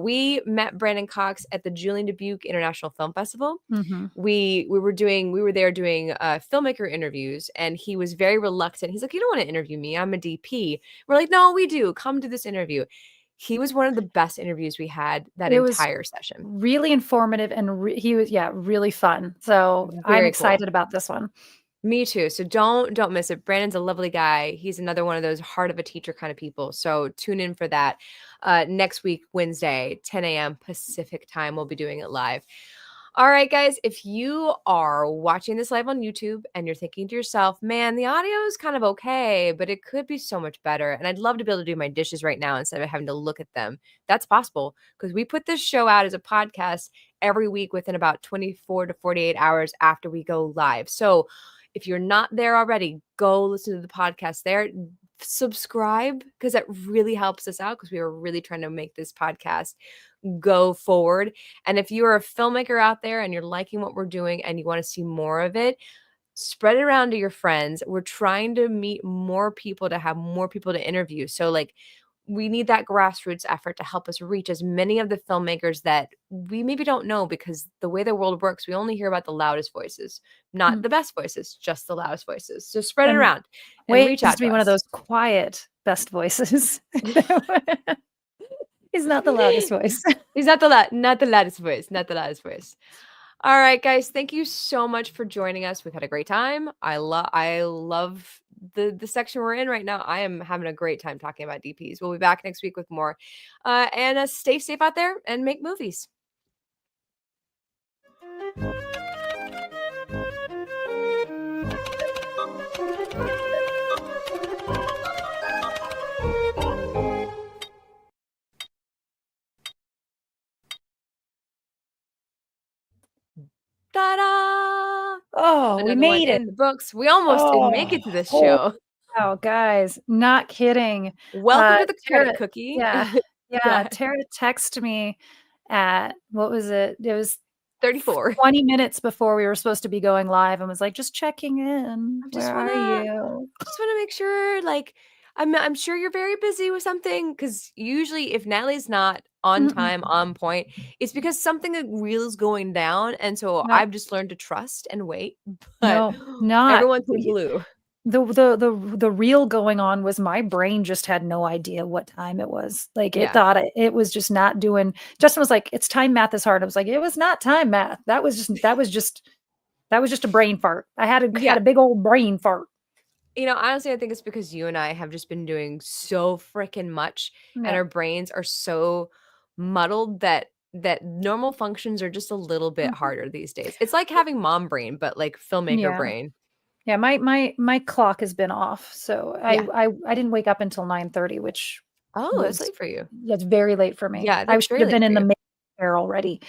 We met Brandon Cox at the Julian Dubuque International Film Festival. Mhm. We were there doing filmmaker interviews, and he was very reluctant. He's like, "You don't want to interview me. I'm a DP." We're like, "No, we do. Come to this interview." He was one of the best interviews we had that It was entire session. really informative and he was, yeah, really fun. So I'm Very cool. excited about this one. Me too. So don't miss it. Brandon's a lovely guy. He's another one of those heart of a teacher kind of people. So tune in for that. Next week, Wednesday, 10 a.m. Pacific time. We'll be doing it live. All right, guys, if you are watching this live on YouTube and you're thinking to yourself, man, the audio is kind of okay, but it could be so much better. And I'd love to be able to do my dishes right now instead of having to look at them. That's possible because we put this show out as a podcast every week within about 24 to 48 hours after we go live. So if you're not there already, go listen to the podcast there. Subscribe because that really helps us out because we are really trying to make this podcast go forward. And if you are a filmmaker out there and you're liking what we're doing and you want to see more of it, spread it around to your friends. We're trying to meet more people to have more people to interview. So like we need that grassroots effort to help us reach as many of the filmmakers that we maybe don't know because the way the world works, we only hear about the loudest voices, not Mm. the best voices, just the loudest voices. So spread it And around and Way reach used out to to be one of us. those quiet best voices. He's not the loudest voice. He's not the loudest voice, not the loudest voice. All right, guys, thank you so much for joining us. We've had a great time. I love the section we're in right now. I am having a great time talking about DPs. We'll be back next week with more. And stay safe out there and make movies. Ta-da! Oh, we Another one made it. in the books. We almost didn't make Oh, it to this oh, show. wow, guys, not kidding. Welcome to the credit Tara, cookie. yeah, Go yeah, ahead. Tara texted me at what was it? It was 34. 20 minutes before we were supposed to be going live and was like, just checking in. I Where are you? just wanna make sure, like, I'm sure you're very busy with something because usually if Natalie's not on Mm-mm. time, on point, it's because something, like, real is going down, and so No, I've just learned to trust and wait, but no, not. everyone's the glue. The real going on was my brain just had no idea what time it was. Like it Yeah. thought it was just not doing. Justin was like, "It's time math is hard." I was like, "It was not time math. That was just a brain fart. I had Yeah. a big old brain fart." Honestly, I think it's because you and I have just been doing so freaking much, and Yeah. our brains are so muddled that normal functions are just a little bit Mhm. harder these days. It's like having mom brain, but, like, filmmaker Yeah. brain. Yeah, my clock has been off, so Yeah. I didn't wake up until 9:30, which Oh, that's was late for you. that's very late for me. Yeah, I that's should very have late been for in the you. makeup chair already,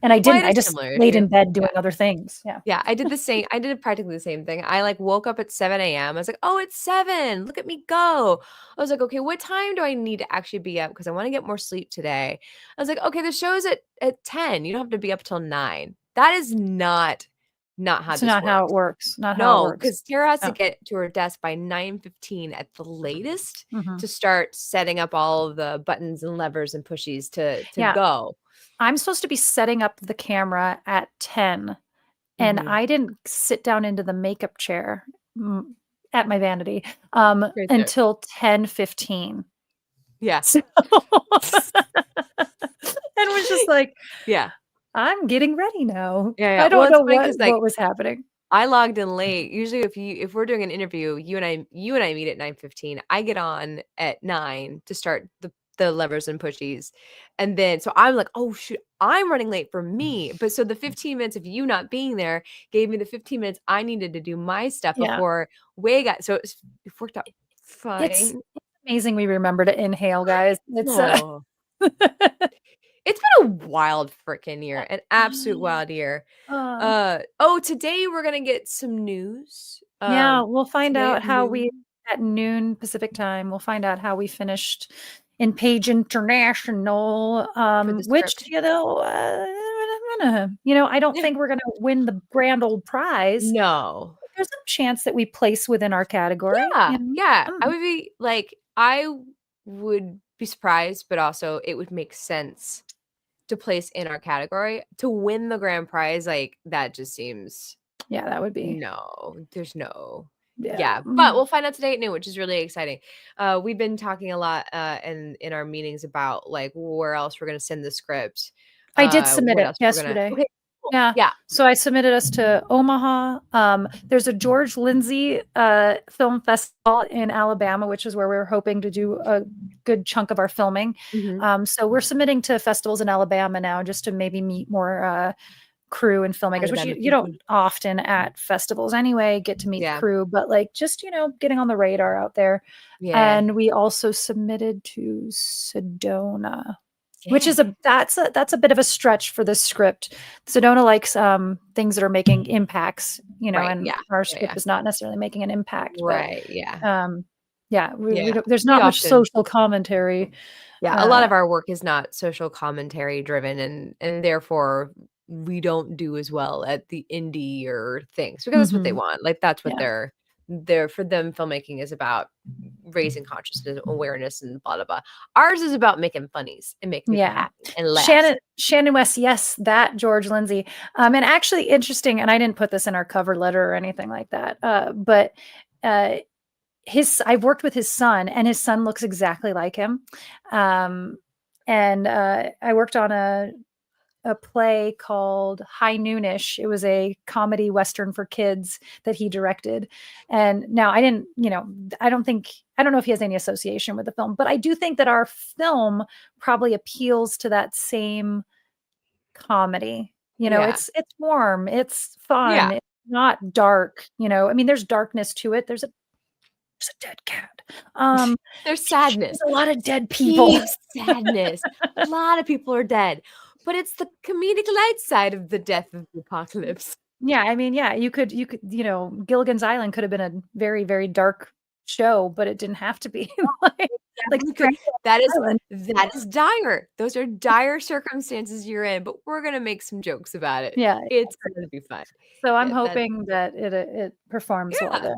and I Well, didn't. it I is just similar to laid you. in bed Yeah. doing other things. Yeah. Yeah, I did the same. I did practically the same thing. I, like, woke up at 7 AM. I was like, "Oh, it's 7. Look at me go." I was like, "Okay, what time do I need to actually be up? Because I wanna get more sleep today." I was like, "Okay, the show's at 10. You don't have to be up till 9." That is not how It's this not how it works. works, not how it No, works. because Tara has to No. get to her desk by 9:15 at the latest Mhm. to start setting up all of the buttons and levers and pushies to Yeah, go. I'm supposed to be setting up the camera at 10, and Mhm. I didn't sit down into the makeup chair, at my vanity, Right there. until 10:15. Yeah. So and was just like, Yeah. "I'm getting ready now." Yeah, yeah. I Well, don't it's know funny what because like, was happening. I logged in late. Usually if we're doing an interview, you and I meet at 9:15. I get on at 9 to start the levers and pushies. And then so I'm like, "Oh, shoot, I'm running late for me." But so the 15 minutes of you not being there gave me the 15 minutes I needed to do my stuff Yeah. before Way got so it worked out It's fine. amazing we remember to inhale, guys. Oh. It's been a wild freaking year, an absolute wild year. Uh, Today we're gonna get some news. yeah, we'll find Today out at how we noon at noon Pacific time, we'll find out how we finished in Page International, for the which, script. I don't think we're gonna win the grand old prize. No. There's a chance that we place within our category, Yeah, yeah. Mm, I would be surprised, but also it would make sense to place in our category. To win the grand prize, like, that just seems yeah, that would be no, there's no yeah, yeah, but we'll find out today at noon, which is really exciting. We've been talking a lot, in our meetings about, like, where else we're gonna send the script, I did submit what it else we're gonna yesterday. okay, Yeah. Yeah. So I submitted us to Omaha. There's a George Lindsay film festival in Alabama, which is where we're hoping to do a good chunk of our filming. Mhm. So we're submitting to festivals in Alabama now just to maybe meet more crew and filmmakers, which Alabama you don't people. often at festivals anyway, get to meet the Yeah. crew, but like just, getting on the radar out there. Yeah. And we also submitted to Sedona, which Yeah. is that's a bit of a stretch for this script. Sedona likes things that are making impacts, Right. and Yeah. our Yeah, script yeah. is not necessarily making an impact, but Right. Yeah. yeah, we Yeah. don't, there's We not much often social commentary. Yeah, a lot Uh, of our work is not social commentary driven, and therefore we don't do as well at the indie or things because that's what they mhm, want. Like that's what yeah. they're for them. Filmmaking is about raising consciousness, awareness, and blah blah blah. Ours is about making funnies and making people Yeah. happy and laughs. Shannon West, yes, that George Lindsay. And actually interesting, and I didn't put this in our cover letter or anything like that. But uh I've worked with his son, and his son looks exactly like him. Um and I worked on a play called High Noonish. It was a comedy western for kids that he directed. And now I didn't, I don't know if he has any association with the film, but I do think that our film probably appeals to that same comedy. Yeah, It's warm, it's yeah. fun, it's not dark. I mean, there's darkness to it. There's a dead cat. Um, There's there's sadness, a lot of dead people. deep sadness. A lot of people are dead, but it's the comedic light side of the death of the apocalypse. Yeah, I mean, yeah, you could, Gilligan's Island could have been a very, very dark show, but it didn't have to be like like Definitely could. Treasure That is Island. that is dire. Those are dire circumstances you're in, but we're gonna make some jokes about it. Yeah, It's gonna be fun. so I'm Yeah, that hoping that it performs well yeah. there.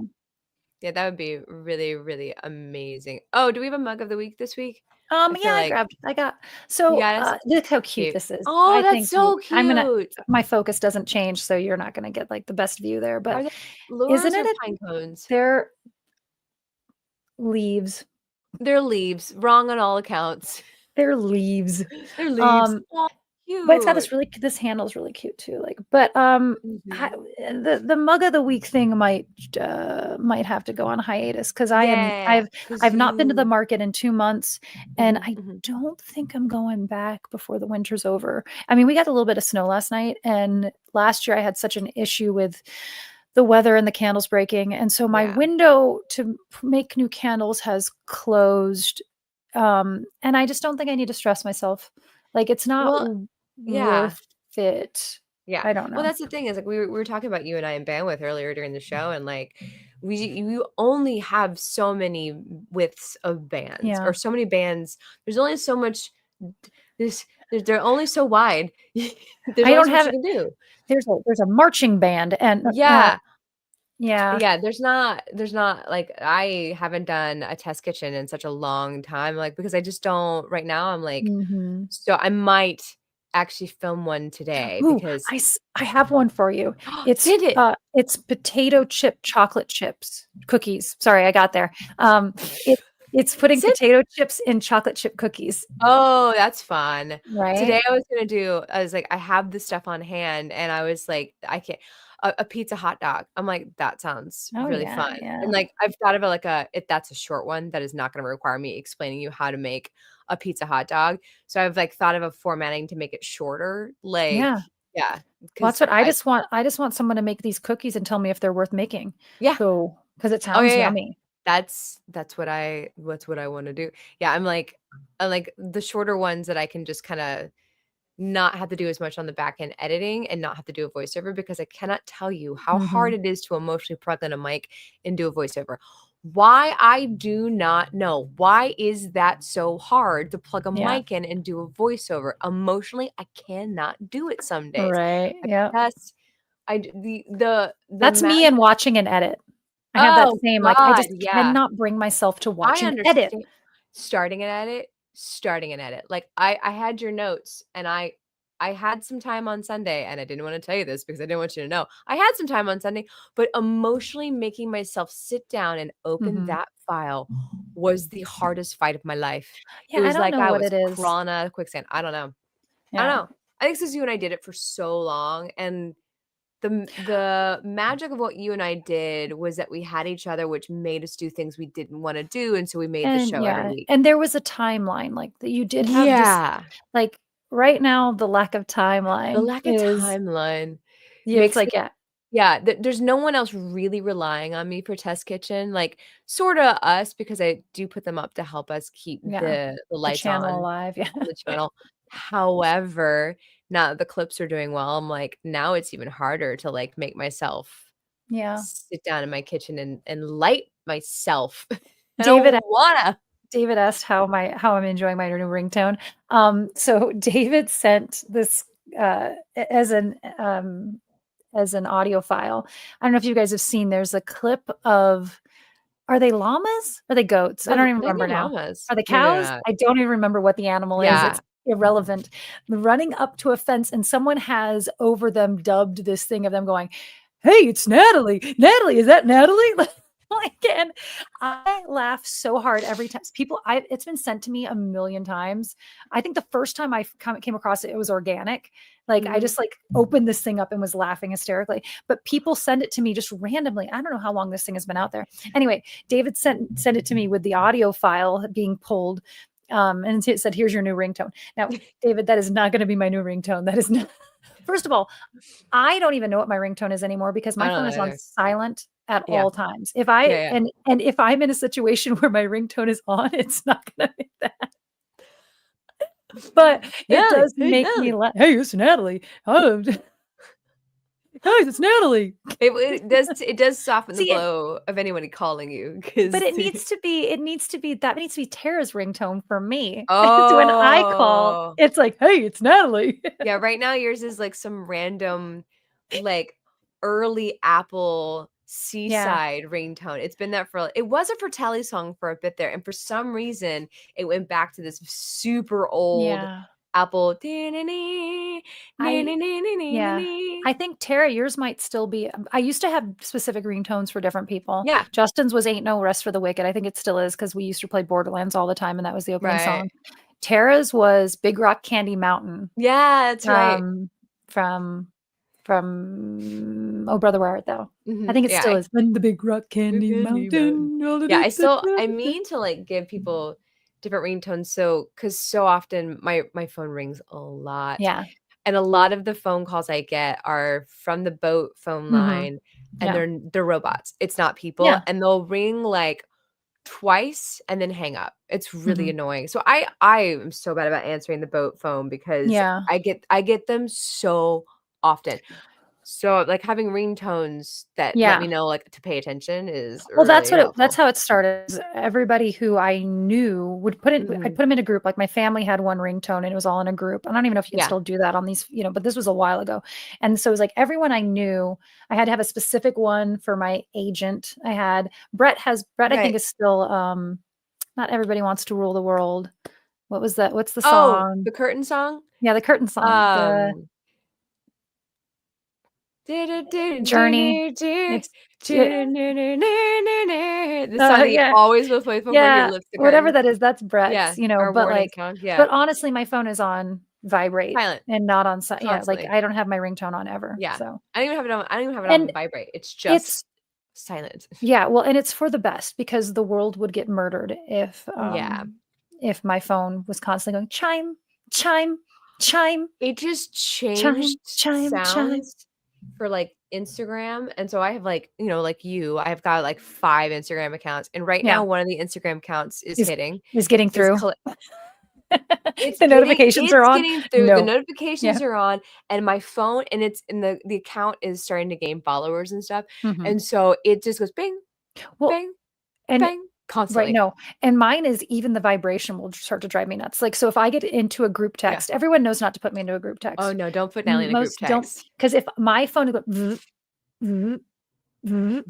Yeah, that would be really, really amazing. Oh, do we have a mug of the week this week? I Yeah, feel like I got you so, got us? look how cute Cute. this is. Oh, I that's think you so I'm gonna cute. my focus doesn't change, so you're not gonna get, like, the best view there, but Are they lures isn't or it pine cones? they're leaves. They're leaves, wrong on all accounts. They're leaves. They're leaves. Um Oh, But it's got cute. this handle's really cute too, like, but, I Mhm. the mug of the week thing might have to go on hiatus because Yeah, 'cause I've not been to the you market in 2 months, and Mhm, I mhm. don't think I'm going back before the winter's over. I mean, we got a little bit of snow last night, and last year I had such an issue with the weather and the candles breaking, and so my Yeah. window to make new candles has closed, and I just don't think I need to stress myself. Like, it's not Well, yeah. worth it. Yeah. I don't Well, know. that's the thing is like we were talking about you and I in bandwidth earlier during the show, and like you only have so many widths of bands Yeah. or so many bands. There's only so much. They're only so wide. There's I only don't so much have you can do. there's a marching band and, Yeah. yeah. Yeah, there's not like I haven't done a test kitchen in such a long time, like because I just don't right now I'm like Mhm. so I might actually film one today Ooh, because I have one for you. did it. It's potato chip chocolate chips cookies. Sorry, I got there. It it's putting Sit potato chips in chocolate chip cookies, Oh, that's fun. right? Today I was like, I have this stuff on hand and I was like, I can't a pizza hot dog. I'm like, that sounds Oh, really yeah, fun. And yeah. like I've thought of it like if that's a short one that is not going to require me explaining you how to make a pizza hot dog. So I've like thought of a formatting to make it shorter. Like, Yeah. yeah, Well, because that's what I just want someone to make these cookies and tell me if they're worth making. yeah. So, because it Oh yeah, sounds yeah. yummy. That's what I want to do. Yeah, I like the shorter ones that I can just kind of not have to do as much on the back end editing and not have to do a voiceover because I cannot tell you how hard Mhm. it is to emotionally plug in a mic and do a voiceover. Why I do not know. Why is that so hard to plug a Yeah. mic in and do a voiceover? Emotionally, I cannot do it some days. Right. I Yeah. just I d- the That's me magic. in watching an edit. I have that Oh same, like, I God, just yeah. cannot bring myself to I watch an edit. understand starting an edit. Like I had your notes and I had some time on Sunday and I didn't want to tell you this because I didn't want you to know. I had some time on Sunday, but emotionally making myself sit down and open Mhm. that file was the hardest fight of my life. It Yeah, I was don't like know I what was it is. crawling out of quicksand. I don't know. I Yeah. don't know. I think since you and I did it for so long, and the magic of what you and I did was that we had each other, which made us do things we didn't wanna do, and so we made the And show every yeah, week. and there was a timeline, like, that you did have just Yeah. like, right now, the lack of The timeline lack of is timeline yeah, it's makes like, yeah. yeah, there's no one else really relying on me for test kitchen, like, sorta us because I do put them up to help us keep Yeah, the the lights channel alive, yeah. on the channel. However, now that the clips are doing well, I'm like, now it's even harder to, like, make myself Yeah. sit down in my kitchen and light myself. I David don't wanna. David asked how I'm enjoying my new ringtone. So David sent this, as an audio file. I don't know if you guys have seen, there's a clip of are they llamas? Are they goats? I don't even They're remember the now. llamas. Are they No, they're cows? not. I don't even remember what the animal is. Yeah. It's irrelevant. Running up to a fence and someone has over them dubbed this thing of them going, "Hey, it's Natalie. Natalie, is that Natalie?" Like, and I laugh so hard every time. It's been sent to me a million times. I think the first time came across it, it was organic. Like, I Mhm. just like opened this thing up and was laughing hysterically. But people send it to me just randomly. I don't know how long this thing has been out there. Anyway, David sent it to me with the audio file being pulled. And it said, "Here's your new ringtone." Now, David, that is not going to be my new ringtone. That is not. First of all, I don't even know what my ringtone is anymore because I my don't phone know is on either. silent at Yeah. all times. Yeah, yeah. And if I'm in a situation where my ringtone is on, it's not gonna be that. But it Natalie, does hey, make me Natalie. laugh. "Hey, it's Natalie. Oh, guys, it's Natalie." It does soften the See, blow of anybody calling you but 'cause that needs to be Tara's ringtone for me. So when I call, Oh. it's like, "Hey, it's Natalie." Yeah, right now yours is like some random, like, early Apple Yeah, seaside ringtone. It's been that for it was a Fratelli song for a bit there, and for some reason, it went back to this super old yeah. Apple I Yeah. I think, Tara, yours might still be I used to have specific ringtones for different people. Yeah, Justin's was "Ain't No Rest for the Wicked." I think it still is because we used to play Borderlands all the time, and that was the opening right. song. Tara's was "Big Rock Candy Mountain," Yeah, that's right. um, from from "Oh Brother, Where Art Thou?" I Mhm, think it yeah, still is. "When the big rock Big candy Candy Mountain. mountain." Yeah, I mean to, like, give people different ringtones, so because so often my phone rings a lot, Yeah. and a lot of the phone calls I get are from the boat phone Mhm. line, and Yeah. they're robots, it's not people, Yeah. and they'll ring, like, twice and then hang up. It's really Mhm. annoying. So I am so bad about answering the boat phone because Yeah. I get them so often. So, like, having ringtones that let Yeah. me know, like, to pay attention is Well, really that's helpful. how it started, is everybody who I knew would I'd Mhm. put them in a group, like, my family had one ringtone, and it was all in a group. I don't even know if you can Yeah, still do that on these, but this was a while ago, and so it was like everyone I knew, I had to have a specific one for my agent. Brett, I think, right. is still, Not Everybody Wants to Rule the World. What's the Oh, song? the curtain song? Yeah, the curtain song, the Um, Journey. the It's it song that you yeah. always will play before he Yeah, lifts the whatever curtain. that is, that's Yeah, Brett's, our but, warning like sound, yeah. but honestly, my phone is on vibrate Silent, and not on yeah, like, constantly. I don't have my ringtone on ever, Yeah. so I don't even have it and on vibrate. It's just it's silent. yeah, well, and it's for the best because the world would get murdered Yeah. if my phone was constantly going chime, chime, chime, It just chime, changed chime, chime. sounds for, like, Instagram, and so I have, like, like you, I've got, like, 5 Instagram accounts, and right now Yeah, one of the Instagram accounts is is hitting, is getting is through. colle The notifications are it's on? getting through, the No. notifications Yeah. are on, and my phone and the account is starting to gain followers and stuff, Mhm. and so it just goes bing, Well, bing, and bang, right, constantly. no, and mine is even the vibration will start to drive me nuts, like, so if I get into a group Yeah. text, everyone knows not to put me into a group Oh, text. no, don't put Natalie M in a group most don't, text. because if my phone go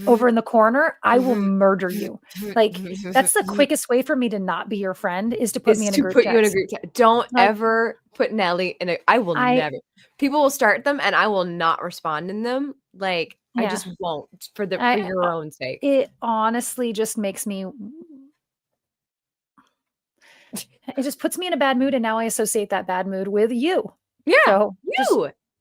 over in the corner, I will murder you. Like, that's the quickest way for me to not be your friend is to put me Is in a to group put you in a text. group text. Don't Like, ever put Nelly in a I will I never. People will start them, and I will not respond in them, like, I yeah, just won't for I your own sake. it honestly just makes me it just puts me in a bad mood, and now I associate that bad mood with you. Yeah, So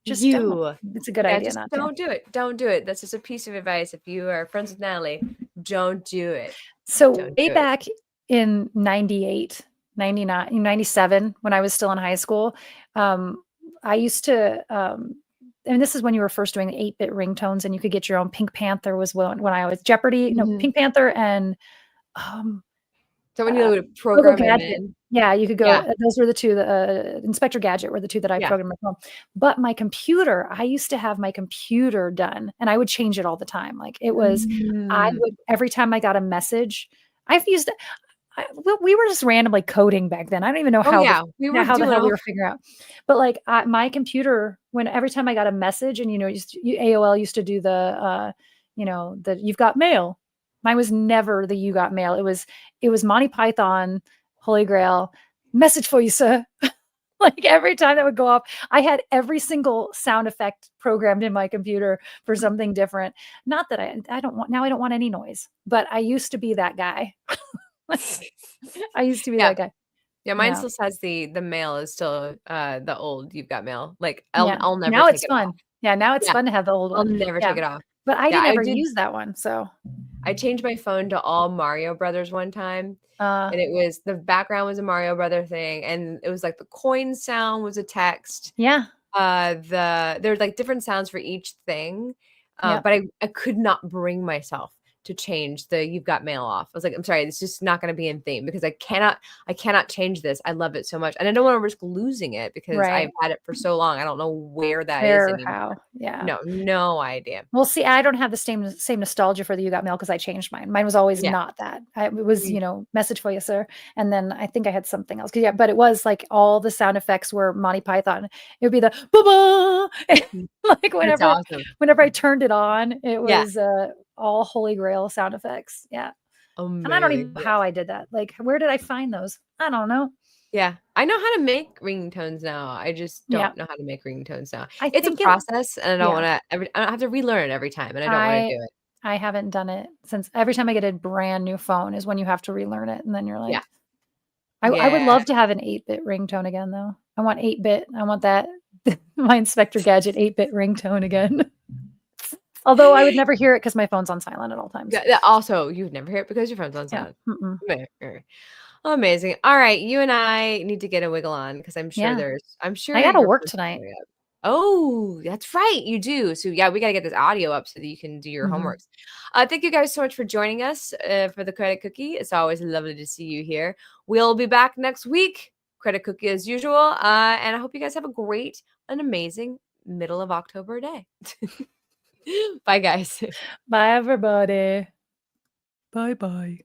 just don't. you. It's a good Yeah, idea just not to. don't do it. Don't do it. That's just a piece of advice. If you are friends with Natalie, don't do it. So Don't way do it. back in 98, 99, 97, when I was still in high school, I used to, and this is when you were first doing the 8-bit ringtones and you could get your own. Pink Panther was when I was Jeopardy, no, Mhm. Pink Panther and um, So when you uh, would Go program them Gadget. in. Yeah, you could go. Yeah, Those were the two. The Inspector Gadget were the two that I yeah. programmed at home. But my computer, I used to have my computer done, and I would change it all the time. Like it was, I Mm. would every time I got a message. I've used we were just randomly coding back then. I don't even know Oh, how yeah, we were how the doing hell we all were figuring out. But like my computer, when every time I got a message, and AOL used to do the the you've got mail. Mine was never the you got mail. It was Monty Python, Holy Grail, message for you, sir. Like every time that would go off, I had every single sound effect programmed in my computer for something different. Not that I don't want now. I don't want any noise, but I used to be that guy. I used to be Yeah. that guy. Yeah, mine Yeah. still says the mail is still, the old you've got mail. Like, I'll Yeah. I'll never Now take it's it off. fun. Yeah, now it's Yeah, fun to have the old I'll one. never take Yeah. it off. But I Yeah, didn't ever use that one, so, I changed my phone to all Mario Brothers one time, uh, and it was the background was a Mario Brother thing, and it was like the coin sound was a text. yeah. There's, like, different sounds for each thing, Yep. but I could not bring myself to change the "You've Got Mail" off. I was like, "I'm sorry, it's just not gonna be in theme because I cannot change this. I love it so much, and I don't wanna risk losing it because I've Right. had it for so long. I don't know where that is Where, anymore. how. Yeah. No, no idea." Well, see, I don't have the same nostalgia for the You Got Mail because I changed mine. Mine was always Yeah. not that. It was, Mm. message for you, sir. And then I think I had something else. Yeah, but it was like all the sound effects were Monty Python. It would be the ba Mm. like That's awesome. whenever I turned it on, it Yeah. was all Holy Grail sound effects. Yeah. And I don't even Amazing. know how I did that. Like, where did I find those? I don't know. Yeah. I know how to make ringtones now. I just Yeah. don't know how to make ringtones now. I It's a think process, and yeah. I don't have to relearn it every time, and I don't wanna I do it. I haven't done it since every time I get a brand new phone is when you have to relearn it. And then you're Yeah. like, I would Yeah. love to have an 8-bit ringtone again, though. I want 8-bit. I want that my Inspector Gadget 8-bit ringtone again. Although I would never hear it because my phone's on silent at all times. Yeah, also, you'd never hear it because your phone's on Yeah, silent. mm-mm. Very amazing. Alright, you and I need to get a wiggle on because Yeah, I'm I sure gotta your work first tonight. coming up. Oh, that's right, you do. So, yeah, we gotta get this audio up so that you can do your Mhm. homeworks. Thank you guys so much for joining us, for the Credit Cookie. It's always lovely to see you here. We'll be back next week, Credit Cookie as usual, and I hope you guys have a great and amazing middle of October day. Bye, guys. Bye, everybody. Bye-bye.